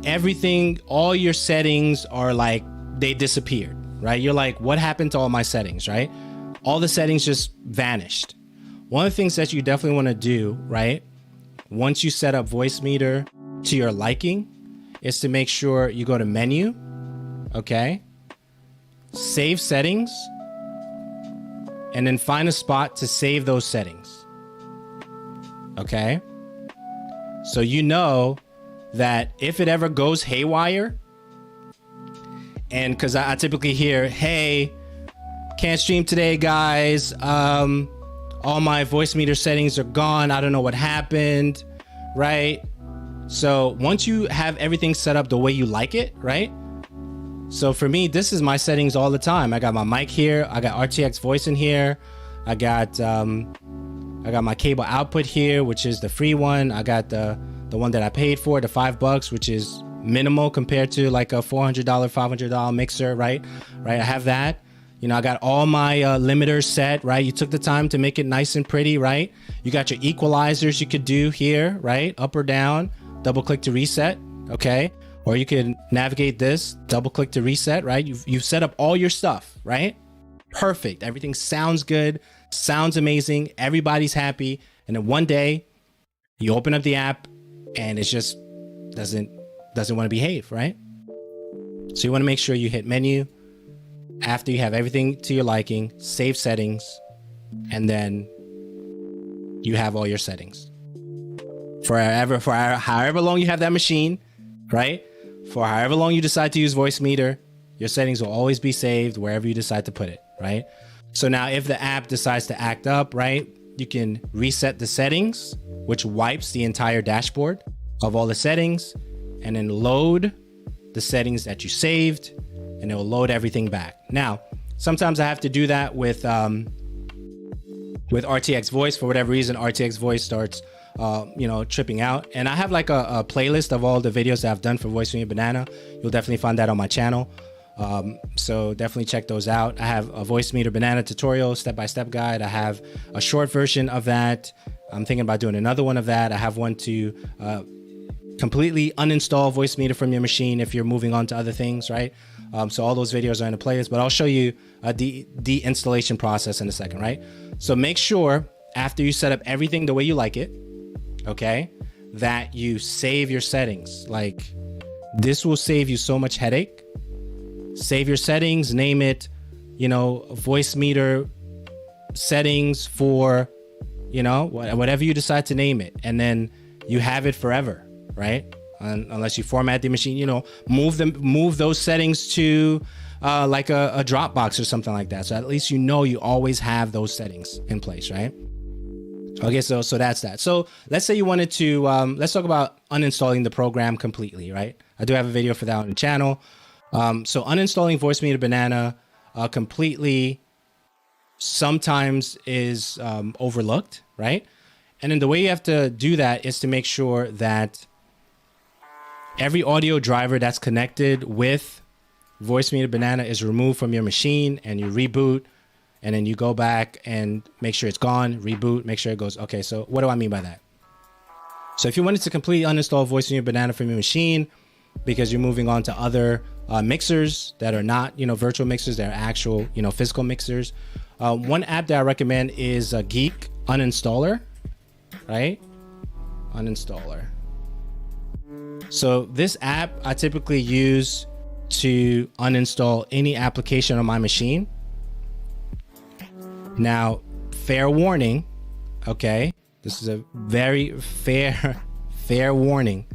everything, all your settings are like, they disappeared, right? You're like, what happened to all my settings, right? All the settings just vanished. One of the things that you definitely want to do, right? Once you set up Voicemeeter to your liking, is to make sure you go to menu, okay? Save settings, and then find a spot to save those settings, okay? So you know that if it ever goes haywire, and because I typically hear, hey, can't stream today, guys. All my Voicemeeter settings are gone. I don't know what happened, right? So once you have everything set up the way you like it, right? So for me, this is my settings all the time. I got my mic here. I got RTX voice in here. I got my cable output here, which is the free one. I got the one that I paid for, the $5, which is minimal compared to like a $400, $500 mixer, right? I have that. I got all my limiters set, right? You took the time to make it nice and pretty, right? You got your equalizers you could do here, right? Up or down, double click to reset, okay? Or you can navigate this, double click to reset, right? You've set up all your stuff, right? Perfect. Everything sounds good, sounds amazing. Everybody's happy. And then one day you open up the app and it just doesn't want to behave, right? So you want to make sure you hit menu after you have everything to your liking, save settings, and then you have all your settings. for however long you have that machine, right? For however long you decide to use Voicemeeter, your settings will always be saved wherever you decide to put it, right? So now if the app decides to act up, right, you can reset the settings, which wipes the entire dashboard of all the settings, and then load the settings that you saved, and it will load everything back. Now, sometimes I have to do that with RTX Voice. For whatever reason, RTX Voice starts tripping out, and I have like a playlist of all the videos that I've done for Voicemeeter Banana. You'll definitely find that on my channel, so definitely check those out. I have a Voicemeeter Banana tutorial, step-by-step guide. I have a short version of that. I'm thinking about doing another one of that. I have one to completely uninstall Voicemeeter from your machine if you're moving on to other things, right? So all those videos are in the playlist, but I'll show you the installation process in a second, right? So make sure after you set up everything the way you like it, okay, that you save your settings. Like, this will save you so much headache. Save your settings, name it, Voicemeeter settings for, whatever you decide to name it. And then you have it forever, right? Unless you format the machine, move those settings to like a Dropbox or something like that. So at least you always have those settings in place, right? Okay, so that's that. So let's say you wanted to, let's talk about uninstalling the program completely, right? I do have a video for that on the channel. So uninstalling Voicemeeter Banana completely sometimes is overlooked, right? And then the way you have to do that is to make sure that every audio driver that's connected with Voicemeeter Banana is removed from your machine, and you reboot, and then you go back and make sure it's gone, reboot, make sure it goes. Okay, so what do I mean by that? So if you wanted to completely uninstall Voicemeeter Banana from your machine because you're moving on to other mixers that are not, virtual mixers, that are actual, physical mixers, one app that I recommend is Geek Uninstaller, right? Uninstaller. So this app I typically use to uninstall any application on my machine. Now, fair warning, okay? This is a very fair warning.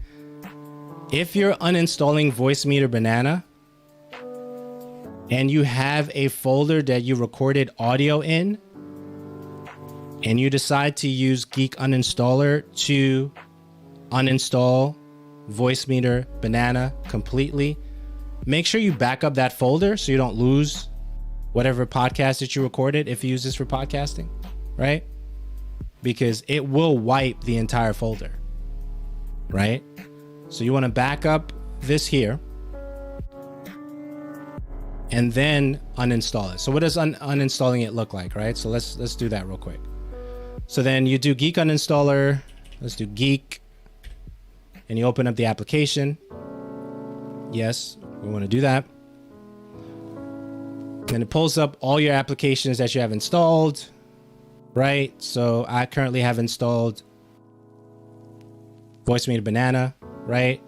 If you're uninstalling Voicemeeter Banana and you have a folder that you recorded audio in, and you decide to use Geek Uninstaller to uninstall Voicemeeter Banana completely, make sure you back up that folder so you don't lose whatever podcast that you recorded if you use this for podcasting, right? Because it will wipe the entire folder, right? So you want to back up this here and then uninstall it. So what does uninstalling it look like, right? So let's do that real quick. So then you do Geek Uninstaller. Let's do Geek, and you open up the application. Yes, we want to do that. Then it pulls up all your applications that you have installed, right? So I currently have installed Voicemeeter Banana, right?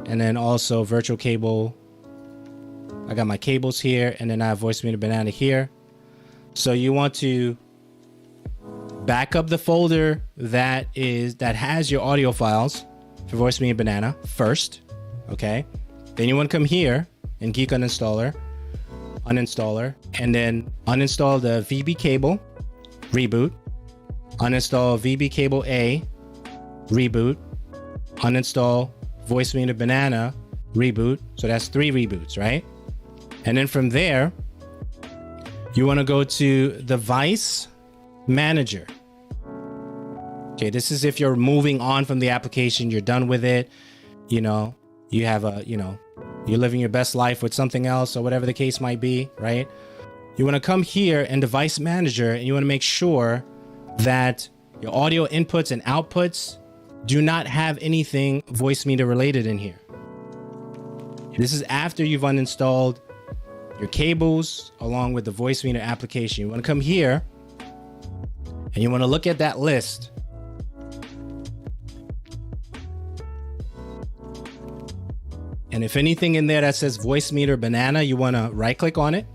And then also virtual cable. I got my cables here, and then I have Voicemeeter Banana here. So you want to back up the folder that has your audio files for Voicemeeter Banana first, okay? Then you want to come here in Geek Uninstaller, and then uninstall the VB cable, reboot, uninstall VB cable A, reboot, uninstall Voicemeeter Banana, reboot. So that's 3 reboots, right? And then from there, you want to go to Device Manager. Okay, this is if you're moving on from the application, you're done with it, you have you're living your best life with something else or whatever the case might be, right? You want to come here in Device Manager, and you want to make sure that your audio inputs and outputs do not have anything Voicemeeter related in here. This is after you've uninstalled your cables along with the Voicemeeter application. You want to come here and you want to look at that list. And if anything in there that says Voicemeeter Banana, you want to right click on it,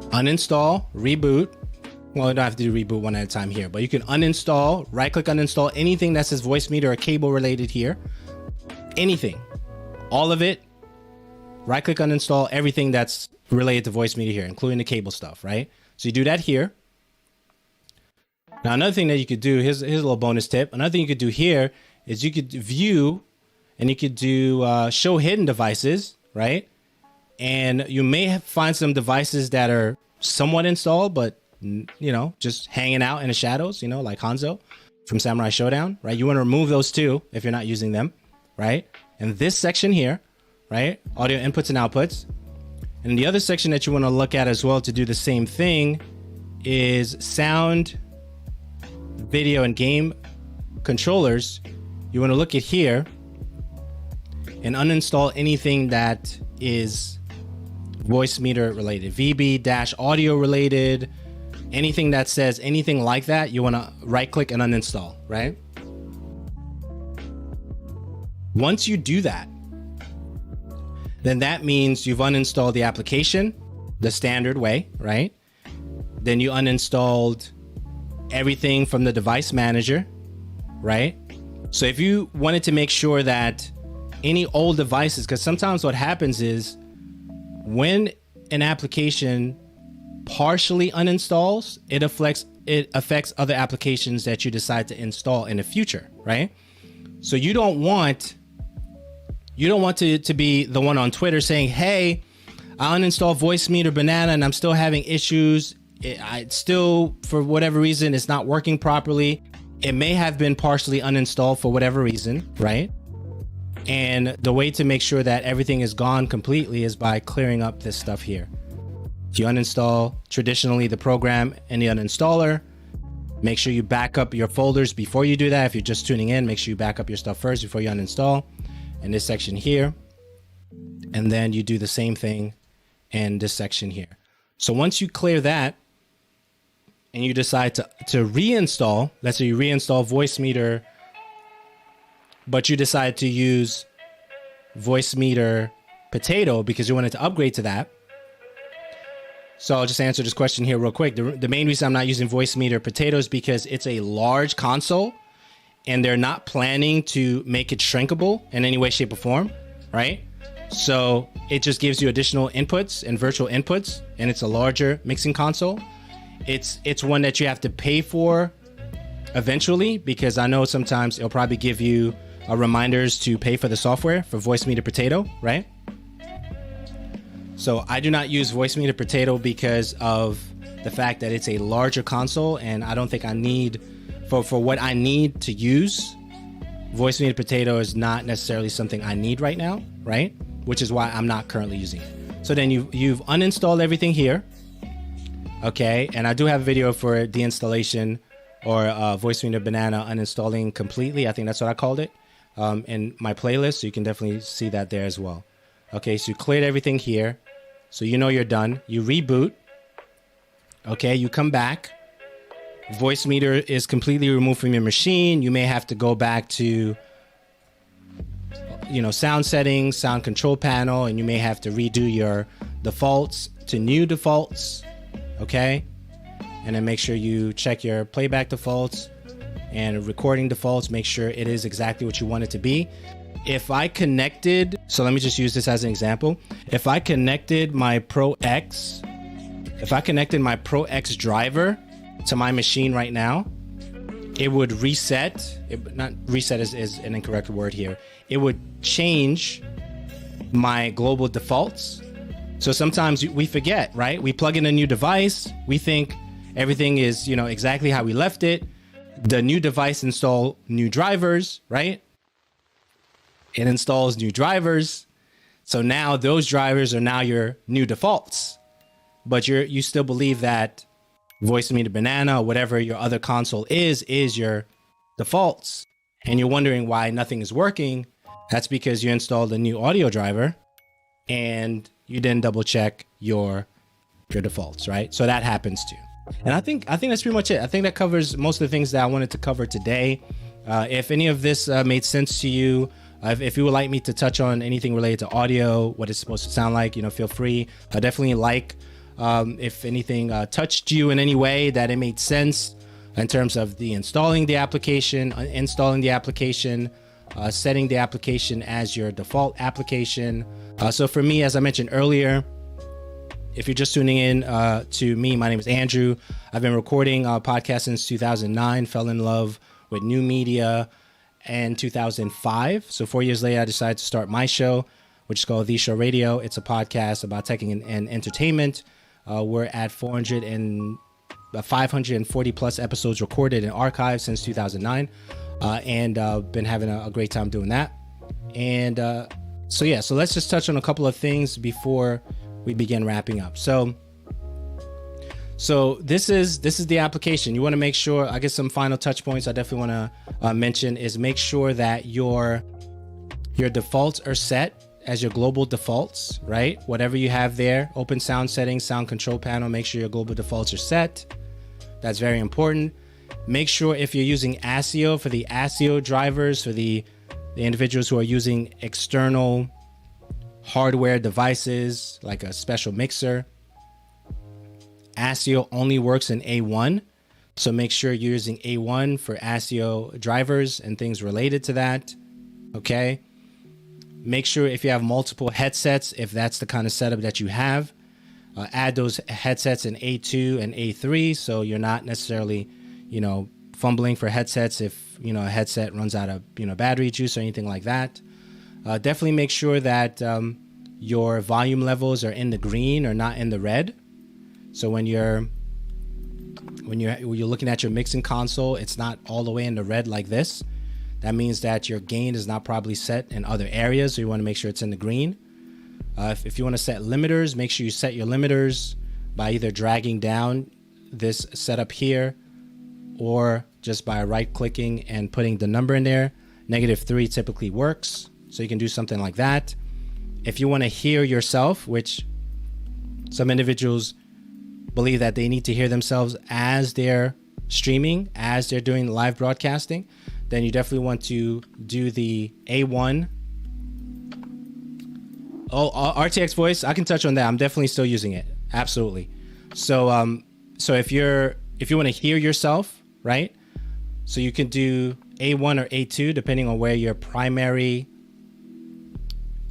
uninstall, reboot, Well, you don't have to do reboot one at a time here, but you can uninstall, right click uninstall anything that says Voicemeeter or cable related here. Anything, all of it. Right click uninstall everything that's related to Voicemeeter here, including the cable stuff, right? So you do that here. Now, another thing that you could do, here's a little bonus tip. Another thing you could do here is you could view and you could do show hidden devices, right? And you may find some devices that are somewhat installed, but you know, just hanging out in the shadows, you know, like Hanzo from Samurai Showdown, right? You want to remove those too if you're not using them, right? And this section here, right? Audio inputs and outputs. And the other section that you want to look at as well to do the same thing is sound, video, and game controllers. You want to look at here and uninstall anything that is Voicemeeter related, VB-audio related, anything that says anything like that, you want to right click and uninstall, right? Once you do that, then that means you've uninstalled the application the standard way, right? Then you uninstalled everything from the device manager, right? So if you wanted to make sure that any old devices, because sometimes what happens is when an application partially uninstalls, it affects other applications that you decide to install in the future, right? So you don't want to be the one on Twitter saying, hey, I uninstalled Voicemeeter Banana and I'm still having issues. I still, for whatever reason, it's not working properly. It may have been partially uninstalled for whatever reason, right? And the way to make sure that everything is gone completely is by clearing up this stuff here. You uninstall traditionally the program and the uninstaller. Make sure you back up your folders before you do that. If you're just tuning in, make sure you back up your stuff first before you uninstall. In this section here. And then you do the same thing in this section here. So once you clear that and you decide to reinstall, let's say you reinstall Voicemeeter, but you decide to use Voicemeeter Potato because you wanted to upgrade to that. So I'll just answer this question here real quick. The main reason I'm not using Voicemeeter Potato is because it's a large console and they're not planning to make it shrinkable in any way, shape, or form, right? So it just gives you additional inputs and virtual inputs, and it's a larger mixing console. It's one that you have to pay for eventually, because I know sometimes it'll probably give you reminders to pay for the software for Voicemeeter Potato, right? So I do not use Voicemeeter Potato because of the fact that it's a larger console, and I don't think I need, for what I need to use, Voicemeeter Potato is not necessarily something I need right now, right? Which is why I'm not currently using it. So then you've uninstalled everything here, okay? And I do have a video for deinstallation or Voicemeeter Banana uninstalling completely. I think that's what I called it in my playlist. So you can definitely see that there as well. Okay, so you cleared everything here. So you know you're done. You reboot. Okay, you come back. Voicemeeter is completely removed from your machine. You may have to go back to, you know, sound settings, sound control panel, and you may have to redo your defaults to new defaults. Okay, and then make sure you check your playback defaults and recording defaults. Make sure it is exactly what you want it to be. If I connected, so let me just use this as an example. If I connected my Pro X driver to my machine right now, it would reset. Not reset is an incorrect word here. It would change my global defaults. So sometimes we forget, right? We plug in a new device. We think everything is, you know, exactly how we left it. The new device install new drivers, right? It installs new drivers. So now those drivers are now your new defaults. But you still believe that Voicemeeter Banana or whatever your other console is your defaults. And you're wondering why nothing is working. That's because you installed a new audio driver and you didn't double check your defaults, right? So that happens too. And I think that's pretty much it. I think that covers most of the things that I wanted to cover today. If any of this made sense to you, if you would like me to touch on anything related to audio, what it's supposed to sound like, you know, feel free. Definitely like if anything touched you in any way, that it made sense in terms of the installing the application, setting the application as your default application. So for me, as I mentioned earlier, if you're just tuning in to me, my name is Andrew. I've been recording podcasts since 2009, fell in love with new media in 2005. So 4 years later, I decided to start my show, which is called The Show Radio. It's a podcast about tech and entertainment. We're at 540 plus episodes recorded and archived since 2009. And been having a great time doing that. And so let's just touch on a couple of things before we begin wrapping up. So this is the application. You want to make sure, I guess some final touch points I definitely want to mention is make sure that your defaults are set as your global defaults, right? Whatever you have there, open sound settings, sound control panel, make sure your global defaults are set. That's very important. Make sure if you're using ASIO, for the ASIO drivers, for the individuals who are using external hardware devices like a special mixer, ASIO only works in A1. So make sure you're using A1 for ASIO drivers and things related to that. Okay. Make sure if you have multiple headsets, if that's the kind of setup that you have, add those headsets in A2 and A3. So you're not necessarily, fumbling for headsets if, a headset runs out of, battery juice or anything like that. Definitely make sure that your volume levels are in the green or not in the red. So when you're looking at your mixing console, it's not all the way in the red like this. That means that your gain is not probably set in other areas. So you want to make sure it's in the green. If you want to set limiters, make sure you set your limiters by either dragging down this setup here or just by right clicking and putting the number in there. -3 typically works. So you can do something like that. If you want to hear yourself, which some individuals believe that they need to hear themselves as they're streaming, as they're doing live broadcasting, then you definitely want to do the A1. Oh, RTX voice, I can touch on that. I'm definitely still using it. Absolutely. So if you want to hear yourself, right? So you can do A1 or A2 depending on where your primary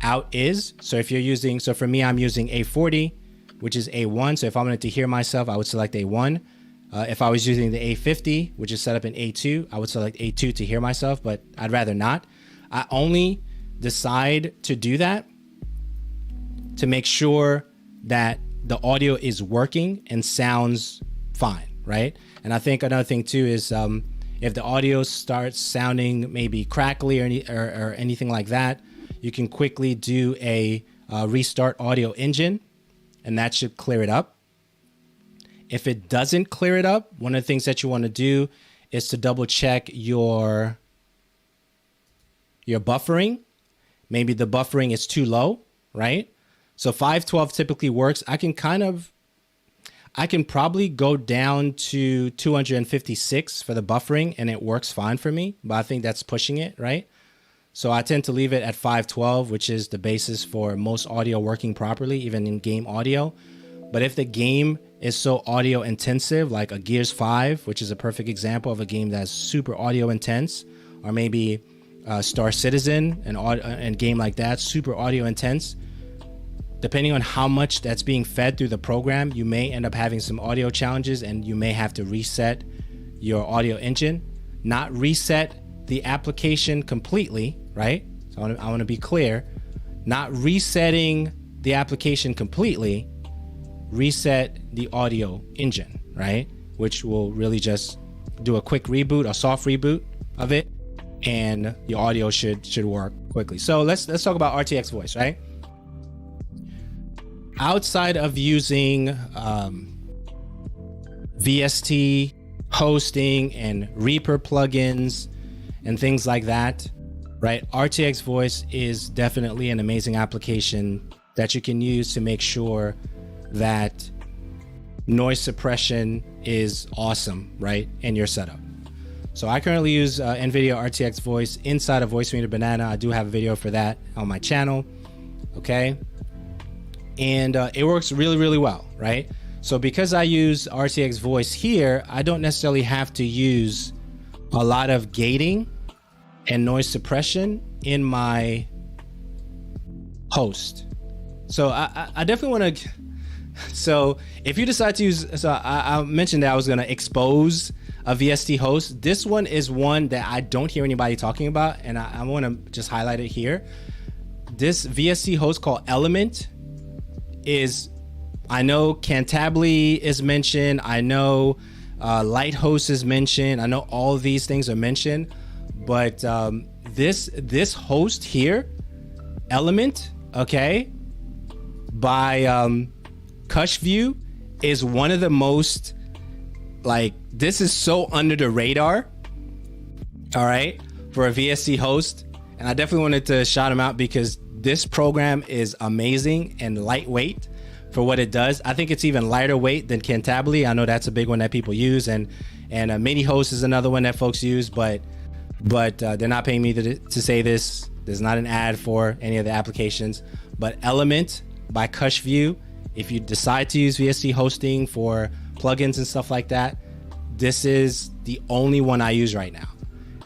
out is. So if you're using, so for me, I'm using A40, which is A1. So if I wanted to hear myself, I would select A1. If I was using the A50, which is set up in A2, I would select A2 to hear myself, but I'd rather not. I only decide to do that to make sure that the audio is working and sounds fine, right? And I think another thing too is if the audio starts sounding maybe crackly or anything like that, you can quickly do a restart audio engine, and that should clear it up. If it doesn't clear it up, one of the things that you want to do is to double check your buffering. Maybe the buffering is too low, right? So 512 typically works. I can probably go down to 256 for the buffering and it works fine for me, but I think that's pushing it, right? So I tend to leave it at 512, which is the basis for most audio working properly, even in game audio. But if the game is so audio intensive, like a Gears 5, which is a perfect example of a game that's super audio intense, or maybe Star Citizen, an game like that, super audio intense, depending on how much that's being fed through the program, you may end up having some audio challenges and you may have to reset your audio engine. Not reset the application completely, right? So I want to be clear. Not resetting the application completely, reset the audio engine, right? Which will really just do a quick reboot, a soft reboot of it, and your audio should work quickly. So let's talk about RTX voice, right? Outside of using VST hosting and Reaper plugins and things like that, right? RTX voice is definitely an amazing application that you can use to make sure that noise suppression is awesome, right, in your setup. So I currently use NVIDIA RTX voice inside of Voicemeeter Banana. I do have a video for that on my channel, okay? and it works really, really well, right? So because I use RTX voice here, I don't necessarily have to use a lot of gating and noise suppression in my host. So I definitely want to, so if you decide to use, so I mentioned that I was going to expose a VST host. This one is one that I don't hear anybody talking about, and I want to just highlight it here. This VST host called Element is, I know Cantabile is mentioned, I know Lighthost is mentioned, I know all of these things are mentioned, but this host here, Element, okay, by Cushview, is one of the most, like, this is so under the radar, all right, for a VST host. And I definitely wanted to shout him out because this program is amazing and lightweight for what it does. I think it's even lighter weight than Cantabile. I know that's a big one that people use, and Mini Host is another one that folks use, but they're not paying me to say this. There's not an ad for any of the applications, but Element by Cushview, if you decide to use VST hosting for plugins and stuff like that, this is the only one I use right now.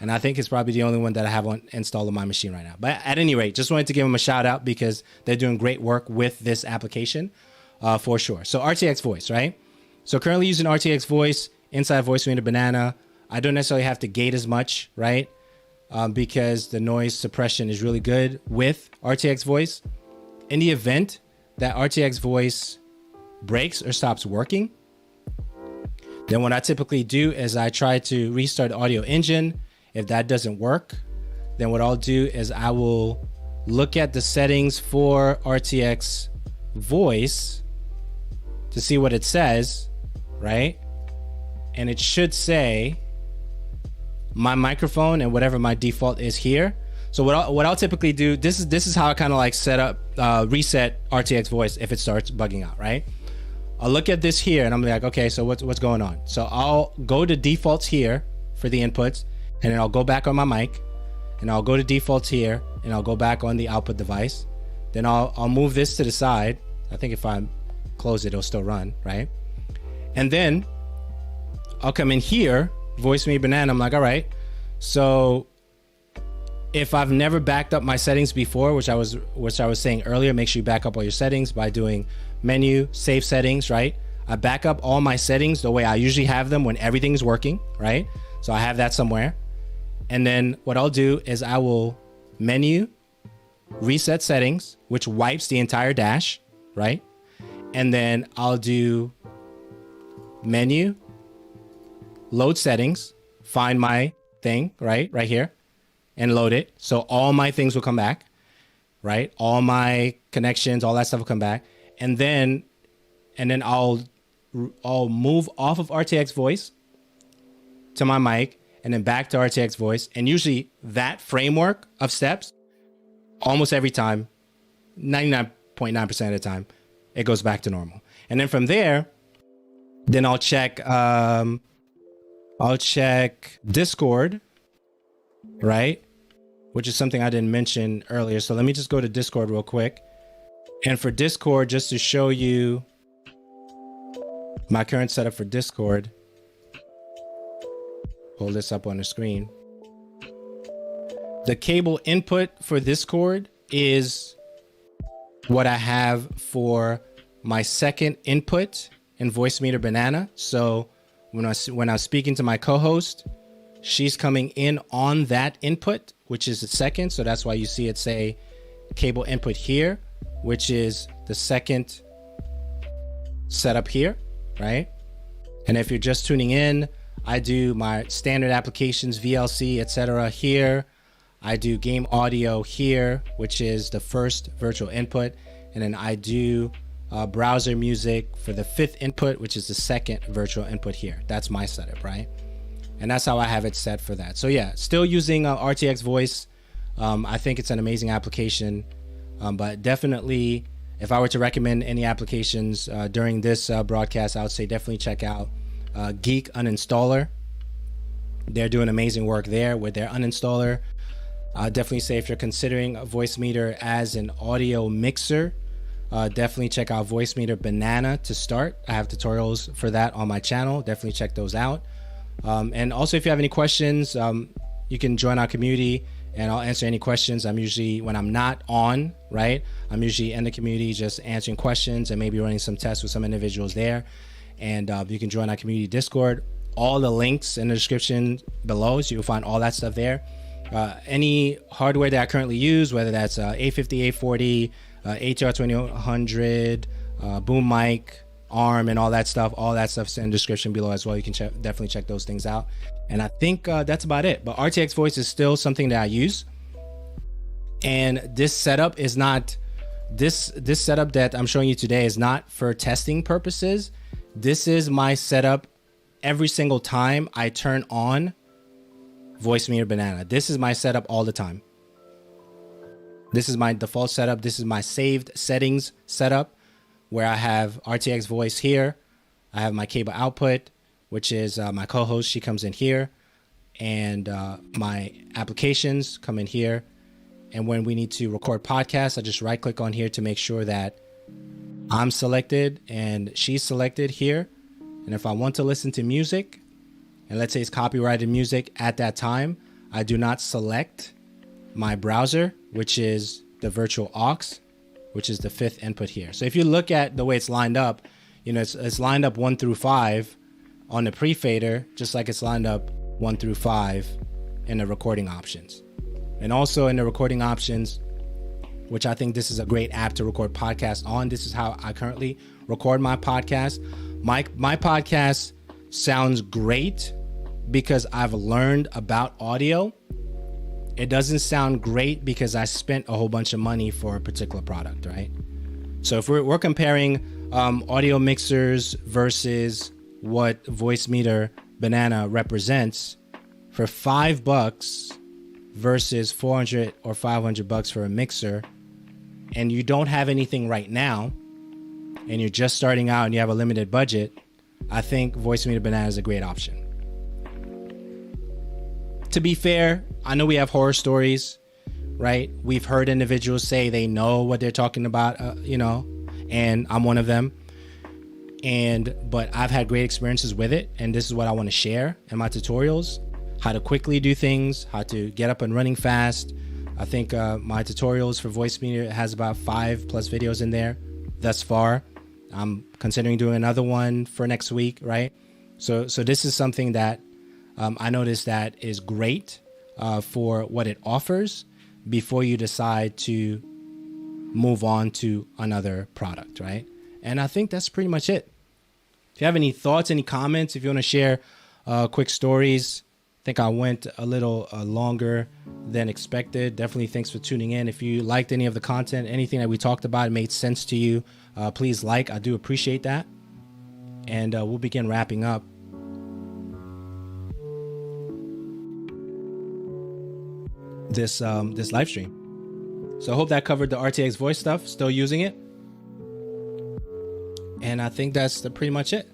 And I think it's probably the only one that I have on installed on my machine right now. But at any rate, just wanted to give them a shout out because they're doing great work with this application for sure. So RTX voice, right? So currently using RTX voice inside Voicemeeter Banana. I don't necessarily have to gate as much, right? Because the noise suppression is really good with RTX voice. In the event that RTX voice breaks or stops working, then what I typically do is I try to restart the audio engine. If that doesn't work, then what I'll do is I will look at the settings for RTX voice to see what it says, right? And it should say my microphone and whatever my default is here. So what I'll typically do, this is how I kind of like set up, reset RTX voice if it starts bugging out, right? I'll look at this here and I'm like, okay, so what's going on? So I'll go to defaults here for the inputs, and then I'll go back on my mic, and I'll go to defaults here, and I'll go back on the output device. Then I'll move this to the side. I think if I close it, it'll still run, right? And then I'll come in here, Voicemeeter Banana. I'm like, all right, so if I've never backed up my settings before, which I was saying earlier, make sure you back up all your settings by doing menu, save settings, right? I back up all my settings the way I usually have them when everything's working, right? So I have that somewhere. And then what I'll do is I will menu, reset settings, which wipes the entire dash, right? And then I'll do menu, load settings, find my thing, right here, and load it. So all my things will come back, right? All my connections, all that stuff will come back. And then I'll move off of RTX voice to my mic, and then back to RTX voice. And usually that framework of steps, almost every time, 99.9% of the time, it goes back to normal. And then from there, then I'll check Discord, right? Which is something I didn't mention earlier. So let me just go to Discord real quick. And for Discord, just to show you my current setup for Discord, hold this up on the screen. The cable input for Discord is what I have for my second input in Voicemeeter Banana. So when I'm speaking to my co-host, she's coming in on that input, which is the second. So that's why you see it say cable input here, which is the second setup here, right? And if you're just tuning in, I do my standard applications, VLC, etc. here. I do game audio here, which is the first virtual input. And then I do browser music for the fifth input, which is the second virtual input here. That's my setup, right? And that's how I have it set for that. So yeah, still using RTX voice. I think it's an amazing application, but definitely if I were to recommend any applications during this broadcast, I would say definitely check out Geek Uninstaller. They're doing amazing work there with their uninstaller. Definitely say if you're considering a Voicemeeter as an audio mixer, definitely check out Voicemeeter Banana to start. I have tutorials for that on my channel. Definitely check those out. And also, if you have any questions, you can join our community and I'll answer any questions. I'm usually, when I'm not on, right, I'm usually in the community just answering questions and maybe running some tests with some individuals there. And you can join our community Discord. All the links in the description below, so you'll find all that stuff there. Any hardware that I currently use, whether that's A50, A40, ATR 2100, boom mic, arm, and all that stuff's in the description below as well. You can definitely check those things out. And I think that's about it. But RTX Voice is still something that I use. And this setup is not, this setup that I'm showing you today is not for testing purposes. This is my setup every single time I turn on Voicemeeter Banana. This is my setup all the time. This is my default setup. This is my saved settings setup where I have RTX Voice here. I have my cable output, which is my co-host. She comes in here. And my applications come in here. And when we need to record podcasts, I just right click on here to make sure that I'm selected and she's selected here. And if I want to listen to music, and let's say it's copyrighted music at that time, I do not select my browser, which is the virtual aux, which is the 5th input here. So if you look at the way it's lined up, you know, it's lined up 1 through 5 on the pre-fader, just like it's lined up 1 through 5 in the recording options. And also in the recording options, which I think this is a great app to record podcasts on. This is how I currently record my podcast. My podcast sounds great because I've learned about audio. It doesn't sound great because I spent a whole bunch of money for a particular product, right? So if we're comparing audio mixers versus what Voicemeeter Banana represents, for $5 versus 400 or 500 bucks for a mixer, and you don't have anything right now, and you're just starting out and you have a limited budget, I think Voicemeeter Banana is a great option. To be fair, I know we have horror stories, right? We've heard individuals say they know what they're talking about, you know, and I'm one of them. But I've had great experiences with it, and this is what I want to share in my tutorials: how to quickly do things, how to get up and running fast. I think my tutorials for Voicemeeter has about 5+ videos in there thus far. I'm considering doing another one for next week, right? So this is something that I noticed that is great for what it offers before you decide to move on to another product, right? And I think that's pretty much it. If you have any thoughts, any comments, if you want to share quick stories, I think I went a little longer than expected. Definitely thanks for tuning in. If you liked any of the content, anything that we talked about, it made sense to you, please like. I do appreciate that. And we'll begin wrapping up. This live stream. So I hope that covered the RTX Voice stuff. Still using it. And I think that's pretty much it.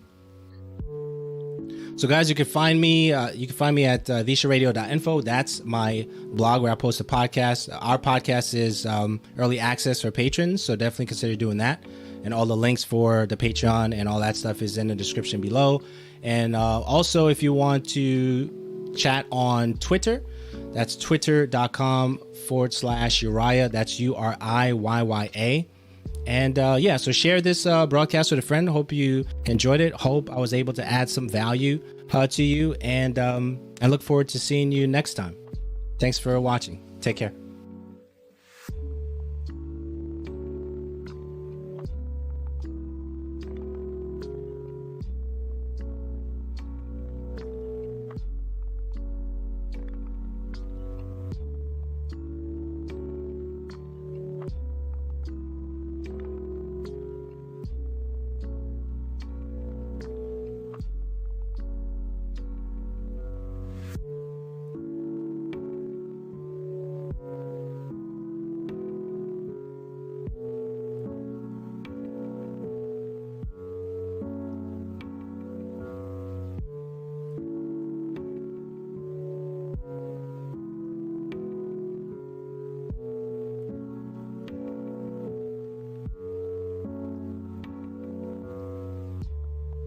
So guys, you can find me at thesharadio.info. That's my blog where I post a podcast. Our podcast is early access for patrons, so definitely consider doing that. And all the links for the Patreon and all that stuff is in the description below. And also, if you want to chat on Twitter, that's twitter.com/Uriah. That's URIYYA. And yeah, so share this broadcast with a friend. Hope you enjoyed it. Hope I was able to add some value to you. And I look forward to seeing you next time. Thanks for watching. Take care.